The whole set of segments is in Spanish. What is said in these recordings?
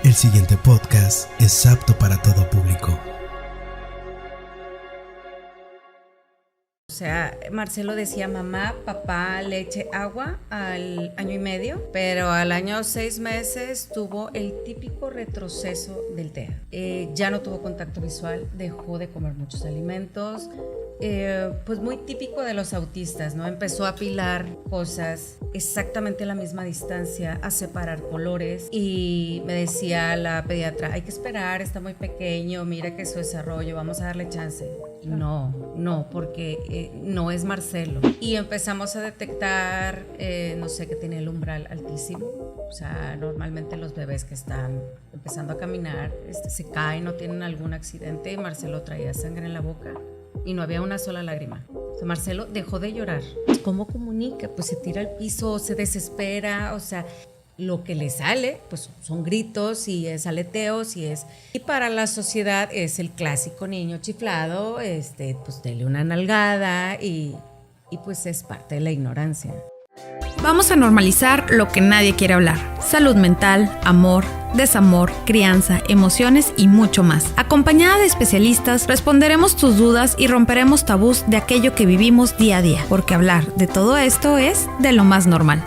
El siguiente podcast es apto para todo público. O sea, Marcelo decía mamá, papá, leche, agua al año y medio, pero al año 6 meses tuvo el típico retroceso del TEA. Ya no tuvo contacto visual, dejó de comer muchos alimentos, pues muy típico de los autistas, ¿no? Empezó a apilar cosas exactamente a la misma distancia, a separar colores, y me decía la pediatra, hay que esperar, está muy pequeño, mira que su desarrollo, vamos a darle chance. No, porque no es Marcelo. Y empezamos a detectar, no sé, que tiene el umbral altísimo. O sea, normalmente los bebés que están empezando a caminar se caen, no tienen algún accidente, y Marcelo traía sangre en la boca y no había una sola lágrima. O sea, Marcelo dejó de llorar. ¿Cómo comunica? Pues se tira al piso, se desespera, o sea, lo que le sale pues son gritos y es aleteos y para la sociedad es el clásico niño chiflado, pues dele una nalgada y pues es parte de la ignorancia. Vamos a normalizar lo que nadie quiere hablar: salud mental, amor, desamor, crianza, emociones y mucho más. Acompañada de especialistas, responderemos tus dudas y romperemos tabús de aquello que vivimos día a día, porque hablar de todo esto es de lo más normal.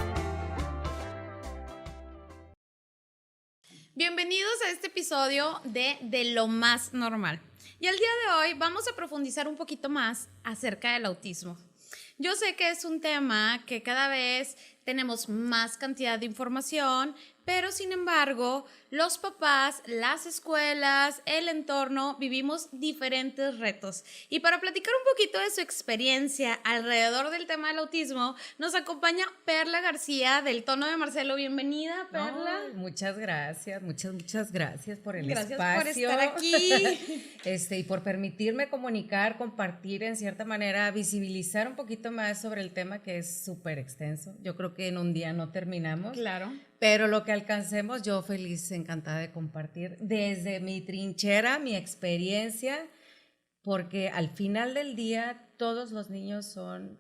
Bienvenidos a este episodio de lo más normal. Y el día de hoy vamos a profundizar un poquito más acerca del autismo. Yo sé que es un tema que cada vez tenemos más cantidad de información, pero sin embargo, los papás, las escuelas, el entorno, vivimos diferentes retos. Y para platicar un poquito de su experiencia alrededor del tema del autismo, nos acompaña Perla García del Tono de Marcelo. Bienvenida, Perla. No, muchas gracias por el Gracias espacio. por estar aquí. Y por permitirme comunicar, compartir en cierta manera, visibilizar un poquito más sobre el tema que es súper extenso. Yo creo que en un día no terminamos. Claro. Pero lo que alcancemos, yo feliz, encantada de compartir desde mi trinchera, mi experiencia, porque al final del día todos los niños son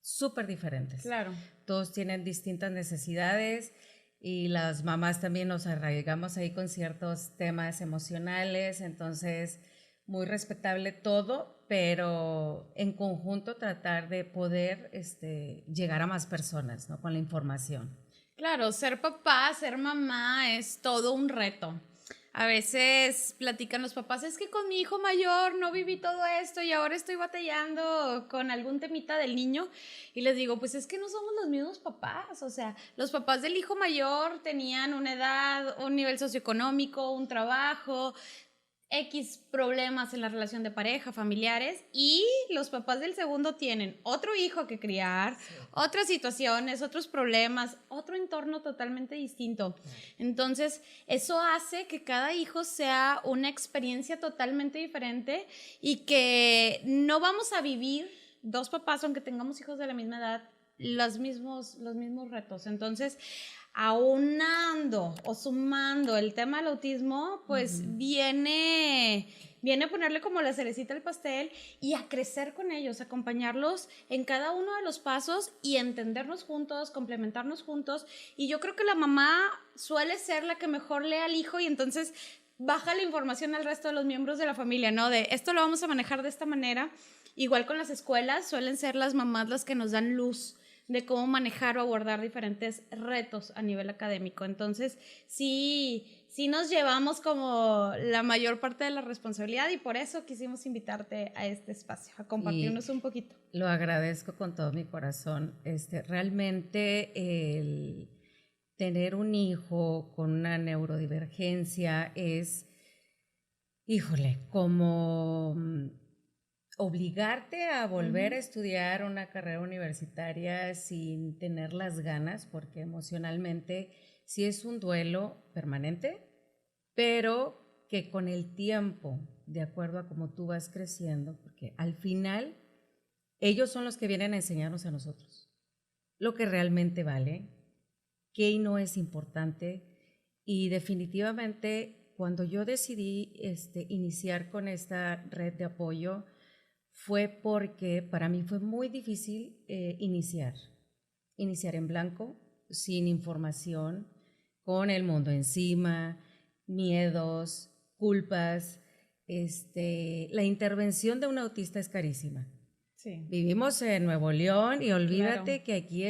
súper diferentes. Claro. Todos tienen distintas necesidades y las mamás también nos arraigamos ahí con ciertos temas emocionales, entonces muy respetable todo, pero en conjunto tratar de poder llegar a más personas, ¿no? Con la información. Claro, ser papá, ser mamá es todo un reto. A veces platican los papás, es que con mi hijo mayor no viví todo esto y ahora estoy batallando con algún temita del niño. Y les digo, pues es que no somos los mismos papás. O sea, los papás del hijo mayor tenían una edad, un nivel socioeconómico, un trabajo, X problemas en la relación de pareja, familiares, y los papás del segundo tienen otro hijo que criar, sí, otras situaciones, otros problemas, otro entorno totalmente distinto. Entonces, eso hace que cada hijo sea una experiencia totalmente diferente y que no vamos a vivir dos papás, aunque tengamos hijos de la misma edad, los mismos retos. Entonces, aunando o sumando el tema del autismo, pues viene a ponerle como la cerecita al pastel y a crecer con ellos, acompañarlos en cada uno de los pasos y entendernos juntos, complementarnos juntos. Y yo creo que la mamá suele ser la que mejor lee al hijo y entonces baja la información al resto de los miembros de la familia, ¿no? De esto lo vamos a manejar de esta manera. Igual con las escuelas, suelen ser las mamás las que nos dan luz de cómo manejar o abordar diferentes retos a nivel académico. Entonces, sí nos llevamos como la mayor parte de la responsabilidad y por eso quisimos invitarte a este espacio, a compartirnos un poquito. Lo agradezco con todo mi corazón. Realmente el tener un hijo con una neurodivergencia es, híjole, como obligarte a volver a estudiar una carrera universitaria sin tener las ganas, porque emocionalmente sí es un duelo permanente, pero que con el tiempo, de acuerdo a cómo tú vas creciendo, porque al final ellos son los que vienen a enseñarnos a nosotros lo que realmente vale, qué y no es importante, y definitivamente cuando yo decidí iniciar con esta red de apoyo, fue porque para mí fue muy difícil iniciar en blanco, sin información, con el mundo encima, miedos, culpas. La intervención de un autista es carísima. Sí. Vivimos en Nuevo León y olvídate Claro. que aquí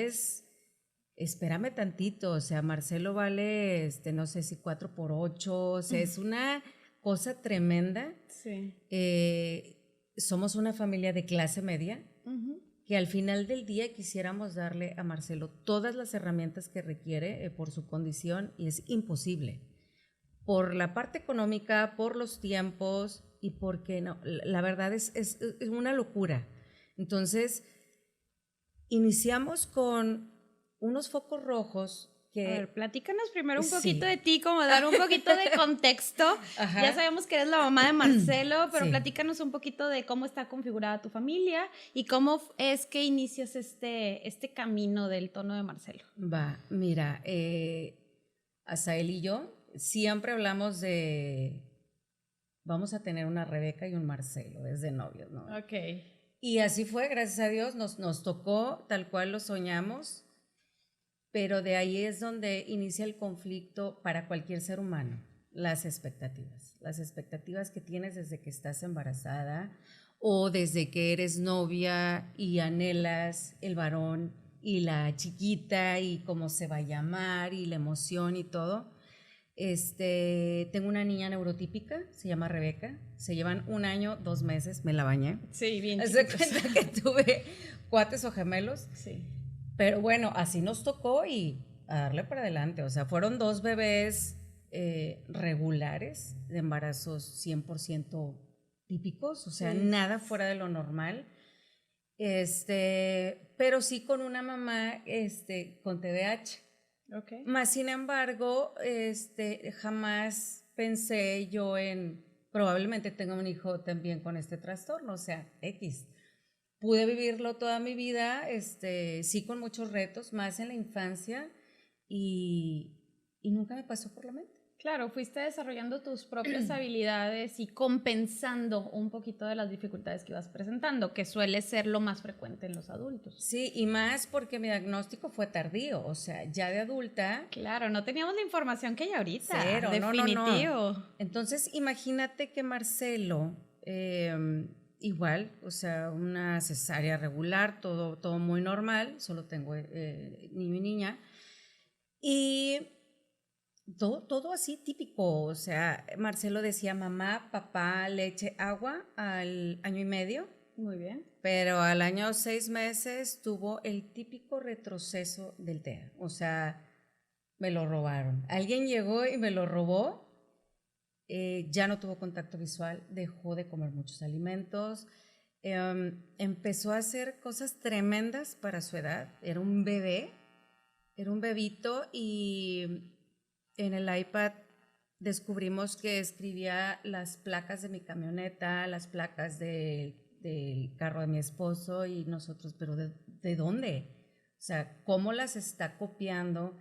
espérame tantito, o sea, Marcelo vale, no sé si 4 por 8, o sea, es una cosa tremenda. Sí. Somos una familia de clase media Ujú. que al final del día quisiéramos darle a Marcelo todas las herramientas que requiere por su condición y es imposible. Por la parte económica, por los tiempos y porque no, la verdad es una locura. Entonces, iniciamos con unos focos rojos que... A ver, platícanos primero un Sí. poquito de ti, como dar un poquito de contexto. Ajá. Ya sabemos que eres la mamá de Marcelo, pero Sí. platícanos un poquito de cómo está configurada tu familia y cómo es que inicias este camino del tono de Marcelo. Va, mira, Azael y yo siempre hablamos de vamos a tener una Rebeca y un Marcelo desde novios, ¿no? Ok. Y así fue, gracias a Dios, nos tocó tal cual lo soñamos, pero de ahí es donde inicia el conflicto para cualquier ser humano, las expectativas que tienes desde que estás embarazada o desde que eres novia y anhelas el varón y la chiquita y cómo se va a llamar y la emoción y todo. Tengo una niña neurotípica, se llama Rebeca, se llevan 1 año, 2 meses, me la bañé. Sí, bien Haz de chiquitos. cuenta que tuve cuates o gemelos, Sí. pero bueno, así nos tocó y a darle para adelante. O sea, fueron 2 bebés regulares, de embarazos 100% típicos, o sea, Sí. nada fuera de lo normal. Pero sí con una mamá con TDAH. Ok. Más sin embargo, jamás pensé yo en probablemente tenga un hijo también con este trastorno, o sea, X. Pude vivirlo toda mi vida, sí con muchos retos, más en la infancia y nunca me pasó por la mente. Claro, fuiste desarrollando tus propias habilidades y compensando un poquito de las dificultades que ibas presentando, que suele ser lo más frecuente en los adultos. Sí, y más porque mi diagnóstico fue tardío, o sea, ya de adulta. Claro, no teníamos la información que hay ahorita. Cero, definitivo. no. Entonces, imagínate que Marcelo, igual, o sea, una cesárea regular, todo muy normal, solo tengo niño y niña, y todo así típico, o sea, Marcelo decía mamá, papá, leche, agua al 1 año y medio, Muy bien. pero al año 6 meses tuvo el típico retroceso del TEA, o sea, me lo robaron. Alguien llegó y me lo robó. Ya no tuvo contacto visual, dejó de comer muchos alimentos, empezó a hacer cosas tremendas para su edad. Era un bebito y en el iPad descubrimos que escribía las placas de mi camioneta, las placas del carro de mi esposo y nosotros, pero ¿de dónde? O sea, ¿cómo las está copiando?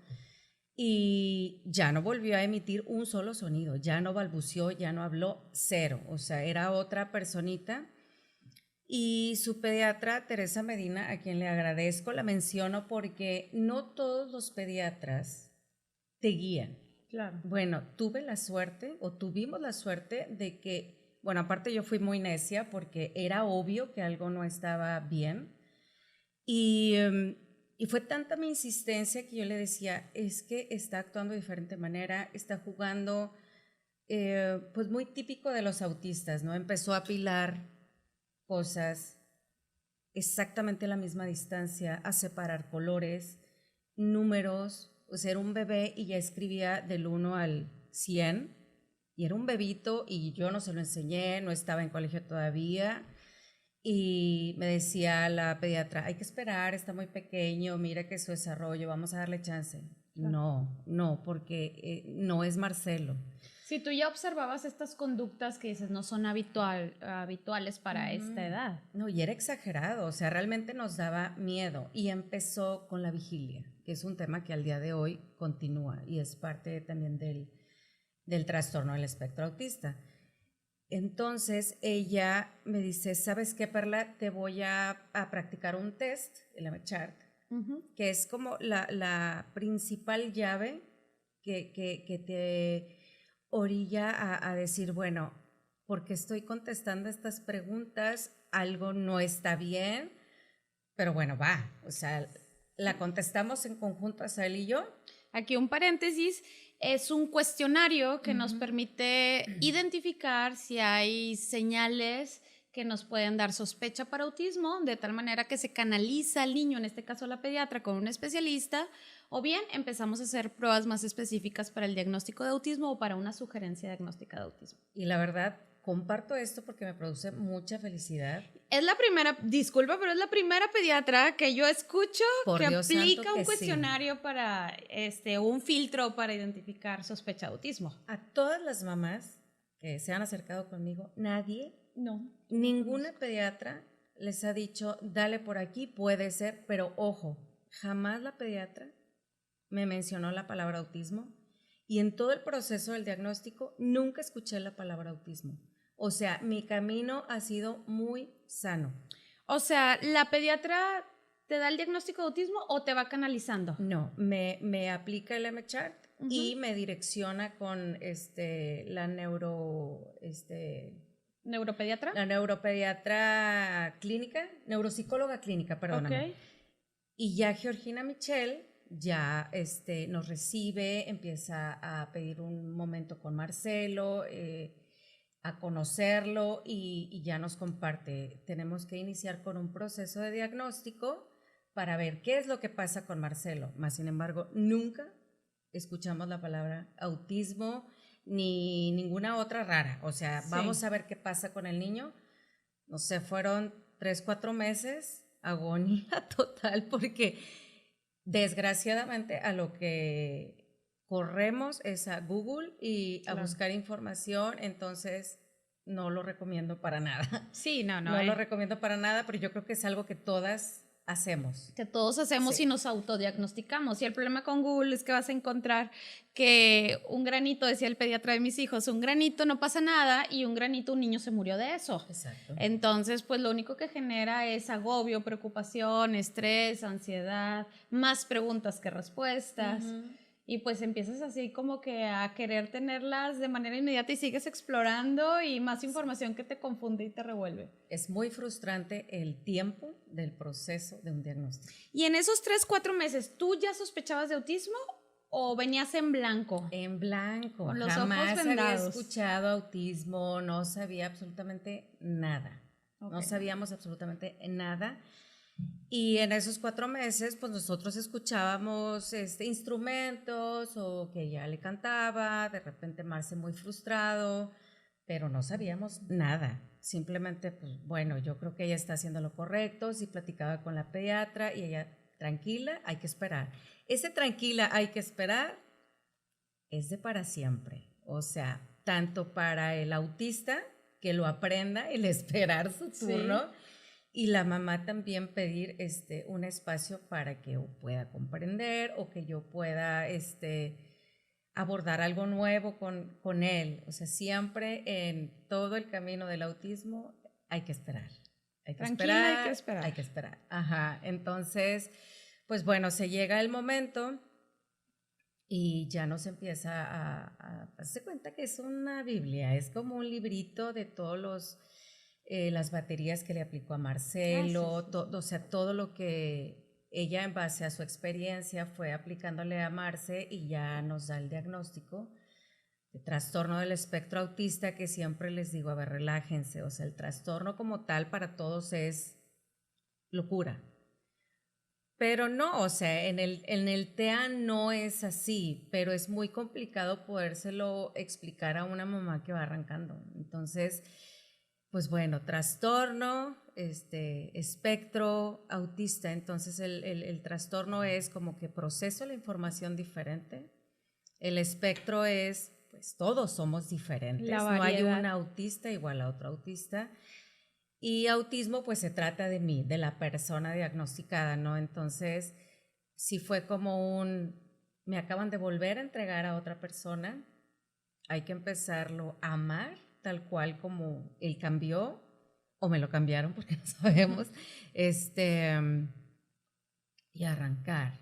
Y ya no volvió a emitir un solo sonido, ya no balbuceó, ya no habló, cero, o sea, era otra personita. Y su pediatra, Teresa Medina, a quien le agradezco, la menciono porque no todos los pediatras te guían. Claro. Bueno, tuve la suerte, o tuvimos la suerte de que, bueno, aparte yo fui muy necia porque era obvio que algo no estaba bien. Y fue tanta mi insistencia que yo le decía, es que está actuando de diferente manera, está jugando, pues muy típico de los autistas, ¿no? Empezó a apilar cosas exactamente a la misma distancia, a separar colores, números, o sea, era un bebé y ya escribía del 1 al 100, y era un bebito y yo no se lo enseñé, no estaba en colegio todavía. Y me decía la pediatra, hay que esperar, está muy pequeño, mira que su desarrollo, vamos a darle chance. No, porque no es Marcelo. Si tú ya observabas estas conductas que dices no son habituales para esta edad. No, y era exagerado, o sea, realmente nos daba miedo. Y empezó con la vigilia, que es un tema que al día de hoy continúa y es parte también del trastorno del espectro autista. Entonces ella me dice, ¿sabes qué, Perla? Te voy a practicar un test, el MCHART, que es como la principal llave que te orilla a decir, bueno, porque estoy contestando estas preguntas, algo no está bien, pero bueno, va, o sea, la contestamos en conjunto, Azael y yo. Aquí un paréntesis, es un cuestionario que nos permite identificar si hay señales que nos pueden dar sospecha para autismo, de tal manera que se canaliza al niño, en este caso la pediatra, con un especialista, o bien empezamos a hacer pruebas más específicas para el diagnóstico de autismo o para una sugerencia diagnóstica de autismo. Y la verdad, comparto esto porque me produce mucha felicidad. Es la primera, disculpa, pero es la primera pediatra que yo escucho Por que Dios aplica santo que un cuestionario para un filtro para identificar sospecha de autismo. A todas las mamás que se han acercado conmigo, No. ninguna pediatra les ha dicho, dale por aquí, puede ser, pero ojo, jamás la pediatra me mencionó la palabra autismo y en todo el proceso del diagnóstico nunca escuché la palabra autismo. O sea, mi camino ha sido muy sano. O sea, ¿la pediatra te da el diagnóstico de autismo o te va canalizando? No, me aplica el MChart y me direcciona con la ¿Neuropediatra? la neuropediatra clínica, neuropsicóloga clínica, perdóname. Ok. Y ya Georgina Michel ya nos recibe, empieza a pedir un momento con Marcelo, a conocerlo y ya nos comparte. Tenemos que iniciar con un proceso de diagnóstico para ver qué es lo que pasa con Marcelo. Más sin embargo, nunca escuchamos la palabra autismo ni ninguna otra rara. O sea, vamos a ver qué pasa con el niño. No sé, fueron 3, 4 meses, agonía total, porque desgraciadamente a lo que corremos es a Google y a buscar información, entonces no lo recomiendo para nada. Sí, no. No lo recomiendo para nada, pero yo creo que es algo que todas hacemos. Que todos hacemos Sí. y nos autodiagnosticamos. Y el problema con Google es que vas a encontrar que un granito, decía el pediatra de mis hijos, un granito no pasa nada y un granito un niño se murió de eso. Exacto. Entonces, pues lo único que genera es agobio, preocupación, estrés, ansiedad, más preguntas que respuestas. Y pues empiezas así como que a querer tenerlas de manera inmediata y sigues explorando y más información que te confunde y te revuelve. Es muy frustrante el tiempo del proceso de un diagnóstico. Y en esos 3, 4 meses, ¿tú ya sospechabas de autismo o venías en blanco? En blanco. Con los Jamás ojos había vendados. escuchado autismo, no sabía absolutamente nada. Ok. No sabíamos absolutamente nada. Y en esos 4 meses, pues nosotros escuchábamos instrumentos o que ella le cantaba, de repente Marce muy frustrado, pero no sabíamos nada. Simplemente, pues bueno, yo creo que ella está haciendo lo correcto, sí platicaba con la pediatra y ella, tranquila, hay que esperar. Ese tranquila, hay que esperar, es de para siempre. O sea, tanto para el autista, que lo aprenda, el esperar su turno, y la mamá también pedir un espacio para que pueda comprender o que yo pueda abordar algo nuevo con él. O sea, siempre en todo el camino del autismo hay que esperar. Hay que Tranquila, esperar, hay que esperar. Hay que esperar. Ajá. Entonces, pues bueno, se llega el momento y ya nos empieza a darse cuenta que es una Biblia, es como un librito de todos las baterías que le aplicó a Marcelo, o sea, todo lo que ella en base a su experiencia fue aplicándole a Marce y ya nos da el diagnóstico de trastorno del espectro autista, que siempre les digo, a ver, relájense, o sea, el trastorno como tal para todos es locura. Pero no, o sea, en el TEA no es así, pero es muy complicado podérselo explicar a una mamá que va arrancando. Entonces, pues bueno, trastorno, espectro autista. Entonces el trastorno es como que proceso la información diferente. El espectro es, pues todos somos diferentes. La No hay variedad. un autista igual a otro autista. Y autismo pues se trata de mí, de la persona diagnosticada, ¿no? Entonces sí fue como me acaban de volver a entregar a otra persona, hay que empezarlo a amar tal cual como él cambió, o me lo cambiaron porque no sabemos, y arrancar.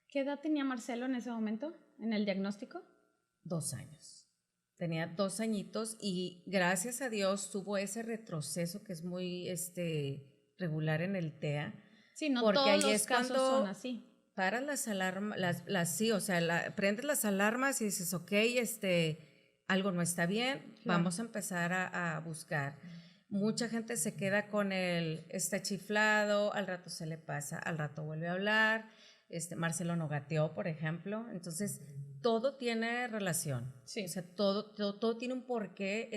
¿Qué edad tenía Marcelo en ese momento, en el diagnóstico? 2 años. tenía 2 añitos y gracias a Dios tuvo ese retroceso que es muy regular en el TEA. Sí, no porque todos ahí los es casos cuando son así. paras las alarmas, sí, o sea, prendes las alarmas y dices, ok, algo no está bien, Claro. vamos a empezar a buscar. Mucha gente se queda con está chiflado, al rato se le pasa, al rato vuelve a hablar, Marcelo no gateó, por ejemplo, entonces todo tiene relación, Sí. o sea, todo tiene un porqué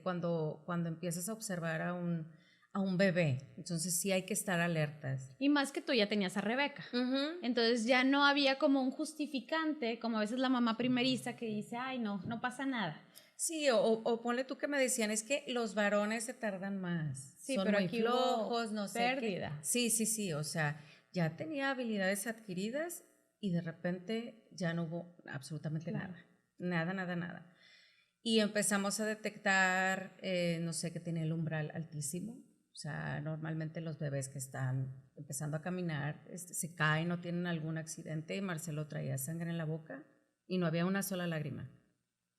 cuando empiezas a observar a un bebé, entonces sí hay que estar alertas. Y más que tú ya tenías a Rebeca. Ujú. Entonces ya no había como un justificante, como a veces la mamá primeriza que dice, ay, no pasa nada. Sí, o ponle tú que me decían, es que los varones se tardan más, Sí, son pero muy aquí flojos, hubo no sé pérdida. qué. Sí, o sea, ya tenía habilidades adquiridas y de repente ya no hubo absolutamente Claro. nada. Y empezamos a detectar, no sé, que tenía el umbral altísimo, o sea, normalmente los bebés que están empezando a caminar se caen, no tienen algún accidente, y Marcelo traía sangre en la boca y no había una sola lágrima.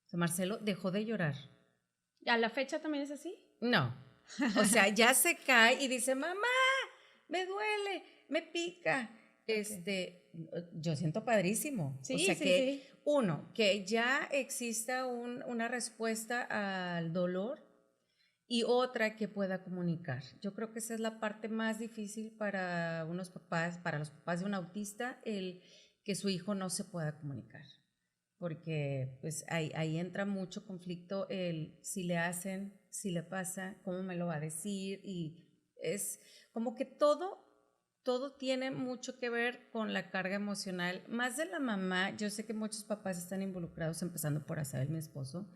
O sea, Marcelo dejó de llorar. ¿A la fecha también es así? No. O sea, ya se cae y dice, mamá, me duele, me pica. Yo siento padrísimo. Sí, o sea sí, que, sí. uno, que ya exista una respuesta al dolor y otra que pueda comunicar. Yo creo que esa es la parte más difícil para unos papás, para los papás de un autista, el que su hijo no se pueda comunicar. Porque pues ahí entra mucho conflicto el si le hacen, si le pasa, cómo me lo va a decir, y es como que todo tiene mucho que ver con la carga emocional, más de la mamá. Yo sé que muchos papás están involucrados, empezando por Asael, mi esposo,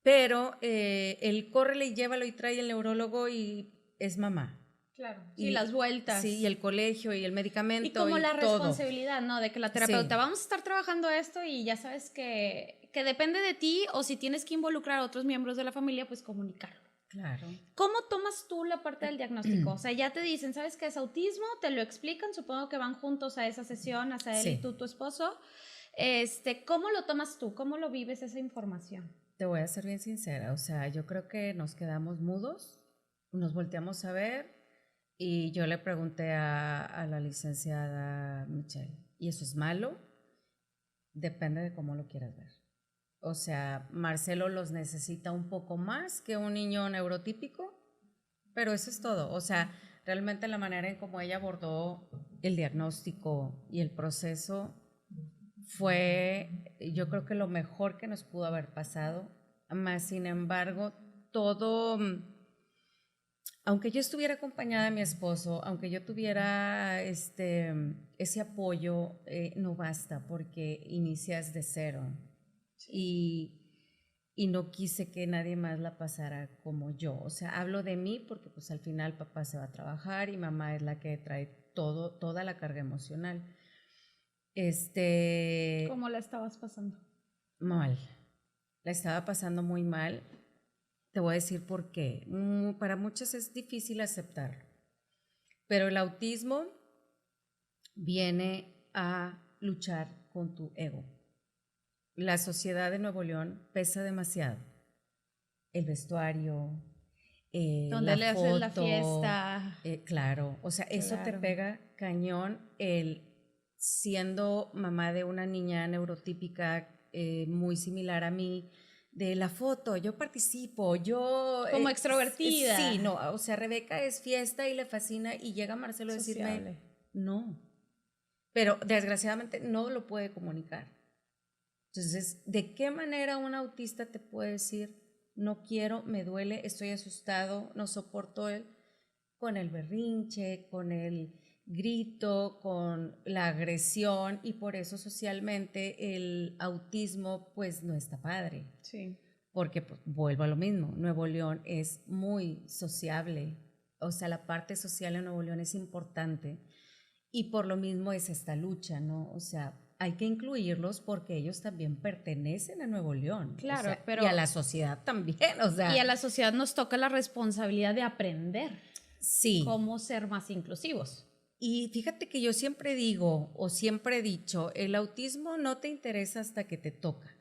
pero él córrele y llévalo y trae el neurólogo y es mamá. Claro. Sí, las vueltas. Sí, y el colegio y el medicamento. Y como la todo. responsabilidad, ¿no? De que la terapeuta, Sí. vamos a estar trabajando esto y ya sabes que depende de ti, o si tienes que involucrar a otros miembros de la familia, pues comunicarlo. Claro. ¿Cómo tomas tú la parte del diagnóstico? O sea, ya te dicen, ¿sabes qué es autismo? Te lo explican, supongo que van juntos a esa sesión, hasta él Sí. y tú, tu esposo. ¿Cómo lo tomas tú? ¿Cómo lo vives esa información? Te voy a ser bien sincera, o sea, yo creo que nos quedamos mudos, nos volteamos a ver y yo le pregunté a la licenciada Michelle, ¿y eso es malo? Depende de cómo lo quieras ver. O sea, Marcelo los necesita un poco más que un niño neurotípico, pero eso es todo. O sea, realmente la manera en cómo ella abordó el diagnóstico y el proceso fue, yo creo que lo mejor que nos pudo haber pasado. Más sin embargo, todo, aunque yo estuviera acompañada de mi esposo, aunque yo tuviera ese apoyo, no basta, porque inicias de cero. Y no quise que nadie más la pasara como yo. O sea, hablo de mí porque pues al final papá se va a trabajar y mamá es la que trae toda la carga emocional. ¿Cómo la estabas pasando? Mal. La estaba pasando muy mal. Te voy a decir por qué. Para muchos es difícil aceptarlo, pero el autismo viene a luchar con tu ego. La sociedad de Nuevo León pesa demasiado. El vestuario, Donde le haces la fiesta. Claro, o sea, eso te Claro. pega cañón, siendo mamá de una niña neurotípica muy similar a mí, de la foto, yo participo, yo... Como extrovertida. Sí, no, o sea, Rebeca es fiesta y le fascina y llega Marcelo a decirme, Sociable. no, pero desgraciadamente no lo puede comunicar. Entonces, ¿de qué manera un autista te puede decir, no quiero, me duele, estoy asustado, no soporto él? Con el berrinche, con el grito, con la agresión, y por eso socialmente el autismo pues no está padre. Sí. Porque pues, vuelvo a lo mismo, Nuevo León es muy sociable, o sea, la parte social en Nuevo León es importante y por lo mismo es esta lucha, ¿no? O sea, hay que incluirlos porque ellos también pertenecen a Nuevo León. Claro, o sea, pero... Y a la sociedad también, o sea... Y a la sociedad nos toca la responsabilidad de aprender Sí. cómo ser más inclusivos. Y fíjate que yo siempre digo, o siempre he dicho, el autismo no te interesa hasta que te toca.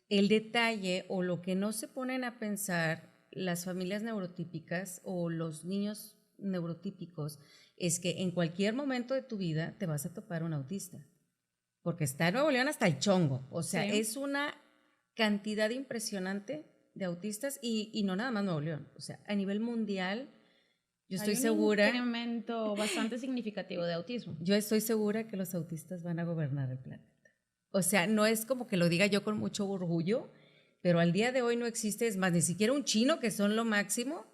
El detalle o lo que no se ponen a pensar las familias neurotípicas o los niños neurotípicos es que en cualquier momento de tu vida te vas a topar un autista. Porque está en Nuevo León hasta el chongo. O sea, Sí. es una cantidad impresionante de autistas y no nada más Nuevo León. O sea, a nivel mundial, yo estoy segura. Hay un incremento bastante significativo de autismo. Yo estoy segura que los autistas van a gobernar el planeta. O sea, no es como que lo diga yo con mucho orgullo, pero al día de hoy no existe, es más, ni siquiera un chino, que son lo máximo.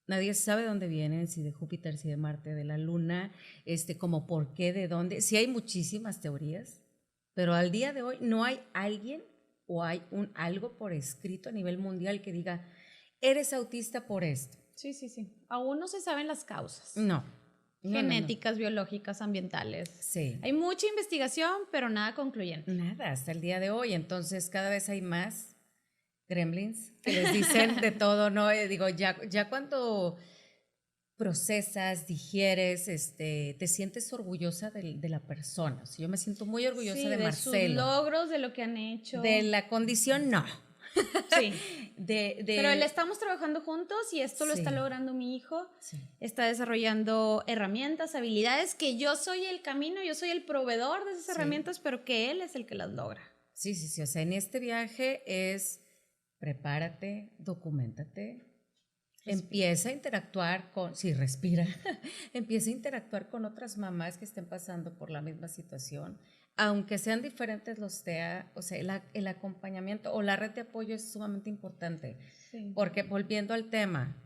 Nadie sabe dónde vienen, si de Júpiter, si de Marte, de la Luna, como por qué, de dónde. Sí hay muchísimas teorías, pero al día de hoy no hay alguien o hay algo por escrito a nivel mundial que diga, eres autista por esto. Sí, sí, sí. Aún no se saben las causas. No. Genéticas, biológicas, ambientales. Sí. Hay mucha investigación, pero nada concluyente. Nada, hasta el día de hoy. Entonces, cada vez hay más gremlins que les dicen de todo, ¿no? Digo, ya cuando procesas, digieres, te sientes orgullosa de la persona. O sea, yo me siento muy orgullosa Sí, de Marcelo. sus logros, de lo que han hecho. De la condición, no. Sí. Pero le estamos trabajando juntos y esto lo Sí. está logrando mi hijo. Sí. Está desarrollando herramientas, habilidades que yo soy el camino, yo soy el proveedor de esas Sí. herramientas, pero que él es el que las logra. Sí, sí, sí. O sea, en este viaje es prepárate, documéntate, empieza a interactuar con, sí, respira, empieza a interactuar con otras mamás que estén pasando por la misma situación, aunque sean diferentes los TEA, o sea, el acompañamiento o la red de apoyo es sumamente importante, Sí. porque volviendo al tema,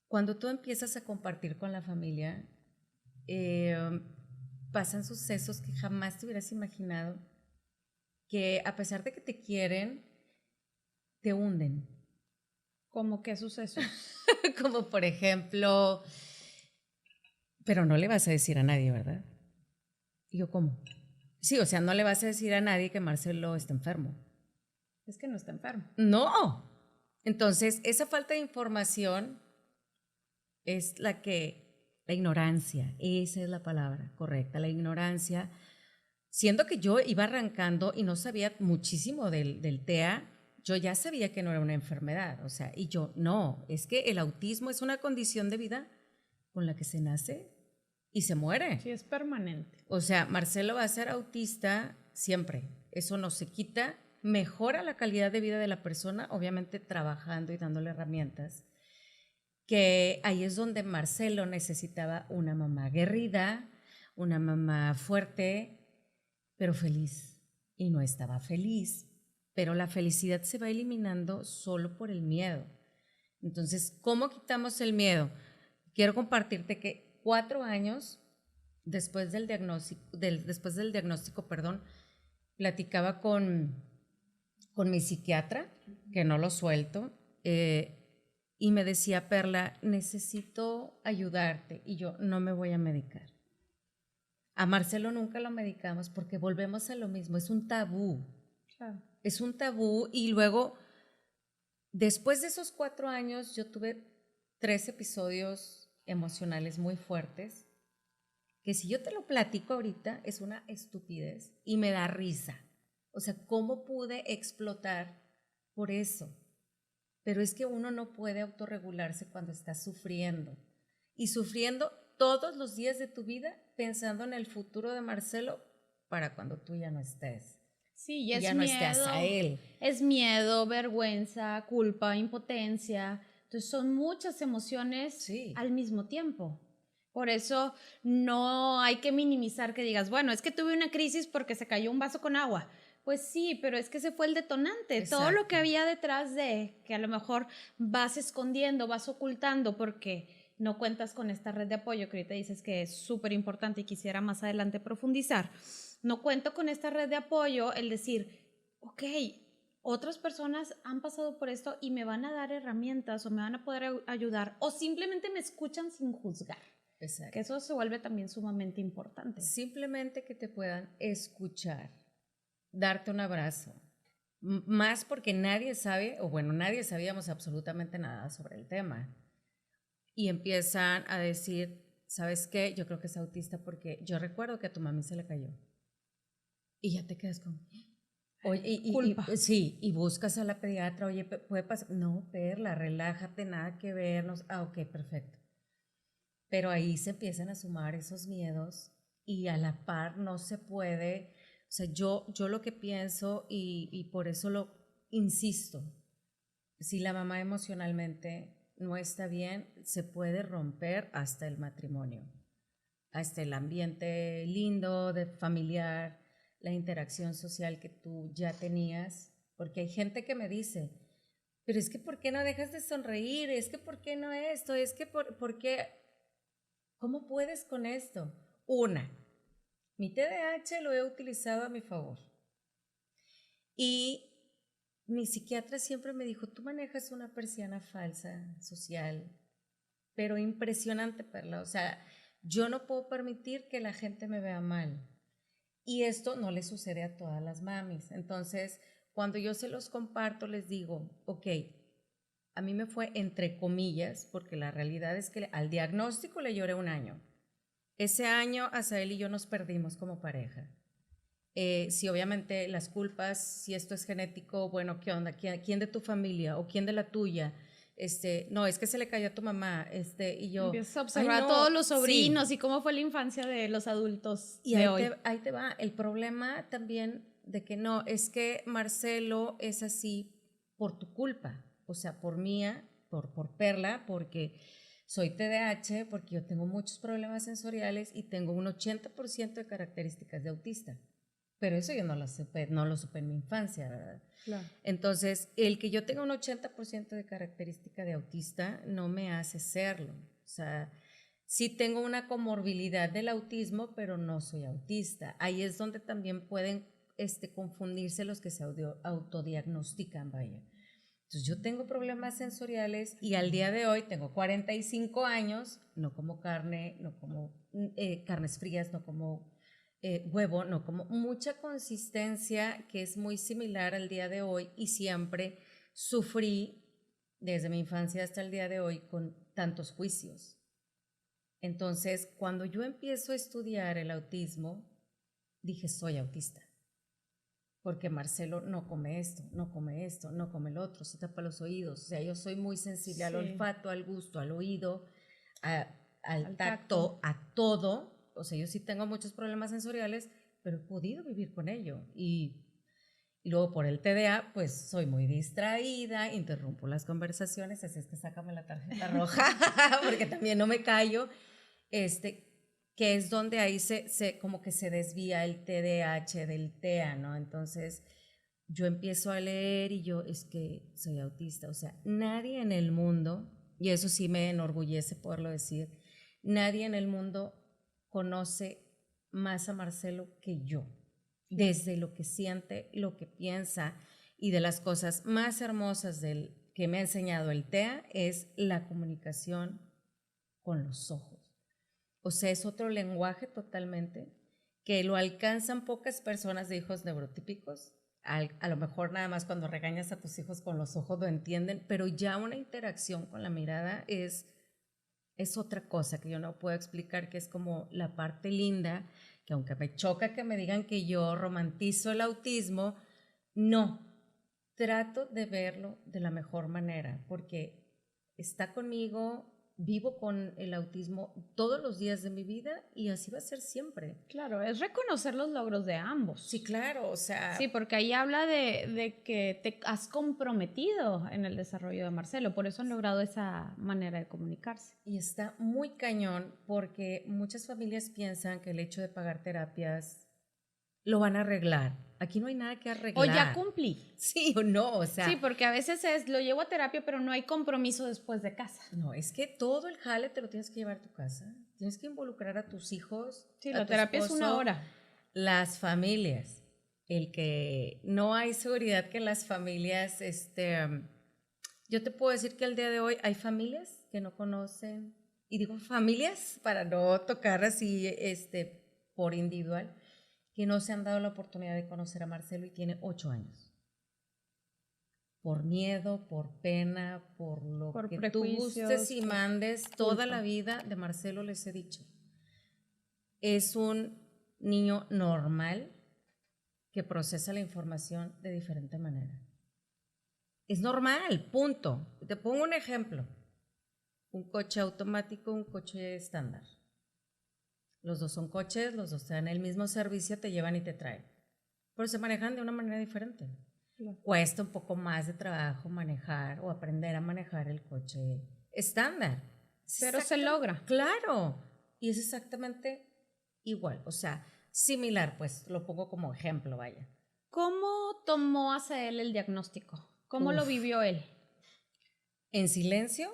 cuando tú empiezas a compartir con la familia, pasan sucesos que jamás te hubieras imaginado, que a pesar de que te quieren, te hunden. ¿Cómo qué sucesos? Como por ejemplo, pero no le vas a decir a nadie, ¿verdad? Y yo, ¿cómo? Sí, o sea, no le vas a decir a nadie que Marcelo está enfermo. Es que no está enfermo. No. Entonces, esa falta de información es la ignorancia, esa es la palabra correcta, la ignorancia. Siendo que yo iba arrancando y no sabía muchísimo del TEA, yo ya sabía que no era una enfermedad, o sea, y yo, no, es que el autismo es una condición de vida con la que se nace y se muere. Sí, es permanente. O sea, Marcelo va a ser autista siempre, eso no se quita, mejora la calidad de vida de la persona, obviamente trabajando y dándole herramientas, que ahí es donde Marcelo necesitaba una mamá aguerrida, una mamá fuerte, pero feliz, y no estaba feliz. Pero la felicidad se va eliminando solo por el miedo. Entonces, ¿cómo quitamos el miedo? Quiero compartirte que 4 años después del diagnóstico, platicaba con mi psiquiatra, que no lo suelto, y me decía, Perla, necesito ayudarte, y yo no me voy a medicar. A Marcelo nunca lo medicamos porque volvemos a lo mismo, es un tabú. Claro. Es un tabú y luego, después de esos 4 años, yo tuve 3 episodios emocionales muy fuertes, que si yo te lo platico ahorita es una estupidez y me da risa. O sea, ¿cómo pude explotar por eso? Pero es que uno no puede autorregularse cuando está sufriendo. Y sufriendo todos los días de tu vida pensando en el futuro de Marcelo para cuando tú ya no estés. Sí, y es ya no miedo, estés a él. Es miedo, vergüenza, culpa, impotencia. Entonces son muchas emociones Sí. al mismo tiempo. Por eso no hay que minimizar que digas, bueno, es que tuve una crisis porque se cayó un vaso con agua. Pues sí, pero es que ese fue el detonante. Exacto. Todo lo que había detrás de, que a lo mejor vas escondiendo, vas ocultando porque no cuentas con esta red de apoyo que ahorita dices que es súper importante y quisiera más adelante profundizar. No cuento con esta red de apoyo, el decir, ok, otras personas han pasado por esto y me van a dar herramientas o me van a poder ayudar o simplemente me escuchan sin juzgar. Exacto. Que eso se vuelve también sumamente importante. Simplemente que te puedan escuchar, darte un abrazo. Más porque nadie sabe, o bueno, nadie sabíamos absolutamente nada sobre el tema. Y empiezan a decir, ¿sabes qué? Yo creo que es autista porque yo recuerdo que a tu mami se le cayó. Y ya te quedas con, Oye, culpa. Sí, y buscas a la pediatra, oye, puede pasar. No, Perla, relájate, nada que ver. Ok, perfecto. Pero ahí se empiezan a sumar esos miedos y a la par no se puede. O sea, yo lo que pienso y por eso lo insisto, si la mamá emocionalmente no está bien, se puede romper hasta el matrimonio, hasta el ambiente lindo, de familiar, la interacción social que tú ya tenías, porque hay gente que me dice, pero es que ¿por qué no dejas de sonreír? Es que ¿por qué no esto? Es que ¿por qué? ¿Cómo puedes con esto? Una, mi TDAH lo he utilizado a mi favor. Y mi psiquiatra siempre me dijo, tú manejas una persiana falsa social, pero impresionante, Perla. O sea, yo no puedo permitir que la gente me vea mal. Y esto no le sucede a todas las mamis. Entonces, cuando yo se los comparto, les digo, ok, a mí me fue entre comillas, porque la realidad es que al diagnóstico le lloré un año. Ese año, Azael y yo nos perdimos como pareja. Si obviamente las culpas, si esto es genético, bueno, ¿qué onda? ¿Quién de tu familia o quién de la tuya? No, es que se le cayó a tu mamá, y yo. Empiezas a observar no, a todos los sobrinos sí. y cómo fue la infancia de los adultos Y de hoy. ahí te va. El problema también de que no, es que Marcelo es así por tu culpa, o sea, por mía, por Perla, porque soy TDAH, porque yo tengo muchos problemas sensoriales y tengo un 80% de características de autista. Pero eso yo no lo supe en mi infancia, ¿verdad? Claro. Entonces, el que yo tenga un 80% de característica de autista no me hace serlo. O sea, sí tengo una comorbilidad del autismo, pero no soy autista. Ahí es donde también pueden confundirse los que se autodiagnostican, vaya. Entonces, yo tengo problemas sensoriales y al día de hoy tengo 45 años, no como carne, no como carnes frías, no como huevo, no, como mucha consistencia que es muy similar al día de hoy y siempre sufrí desde mi infancia hasta el día de hoy con tantos juicios. Entonces, cuando yo empiezo a estudiar el autismo, dije, soy autista. Porque Marcelo no come esto, no come esto, no come el otro, se tapa los oídos. O sea, yo soy muy sensible al olfato, al gusto, al oído, al tacto, a todo. O sea, yo sí tengo muchos problemas sensoriales, pero he podido vivir con ello. Y luego por el TDA, pues soy muy distraída, interrumpo las conversaciones, así es que sácame la tarjeta roja, porque también no me callo. Que es donde ahí como que se desvía el TDAH del TEA, ¿no? Entonces yo empiezo a leer y yo, es que soy autista. O sea, nadie en el mundo, y eso sí me enorgullece poderlo decir, nadie en el mundo conoce más a Marcelo que yo, desde lo que siente, lo que piensa, y de las cosas más hermosas que me ha enseñado el TEA es la comunicación con los ojos. O sea, es otro lenguaje totalmente que lo alcanzan pocas personas de hijos neurotípicos. A lo mejor nada más cuando regañas a tus hijos con los ojos lo entienden, pero ya una interacción con la mirada es otra cosa que yo no puedo explicar, que es como la parte linda, que aunque me choca que me digan que yo romantizo el autismo, no, trato de verlo de la mejor manera, porque está conmigo, vivo con el autismo todos los días de mi vida y así va a ser siempre. Claro, es reconocer los logros de ambos. Sí, claro, o sea... Sí, porque ahí habla de que te has comprometido en el desarrollo de Marcelo, por eso han logrado esa manera de comunicarse. Y está muy cañón porque muchas familias piensan que el hecho de pagar terapias lo van a arreglar. Aquí no hay nada que arreglar. O ya cumplí. Sí o no, o sea... Sí, porque a veces lo llevo a terapia, pero no hay compromiso después de casa. No, es que todo el jale te lo tienes que llevar a tu casa. Tienes que involucrar a tus hijos. Sí, la terapia es 1 hora. Las familias. El que no hay seguridad que las familias... yo te puedo decir que al día de hoy hay familias que no conocen, y digo familias para no tocar así por individual, que no se han dado la oportunidad de conocer a Marcelo y tiene 8 años. Por miedo, por pena, por que tú gustes y mandes, toda la vida de Marcelo les he dicho. Es un niño normal que procesa la información de diferente manera. Es normal, punto. Te pongo un ejemplo. Un coche automático, un coche estándar. Los dos son coches, los dos te dan el mismo servicio, te llevan y te traen. Pero se manejan de una manera diferente. Cuesta un poco más de trabajo manejar o aprender a manejar el coche estándar. Pero se logra. Claro. Y es exactamente igual. O sea, similar, pues lo pongo como ejemplo, vaya. ¿Cómo tomó hacia él el diagnóstico? ¿Cómo lo vivió él? En silencio.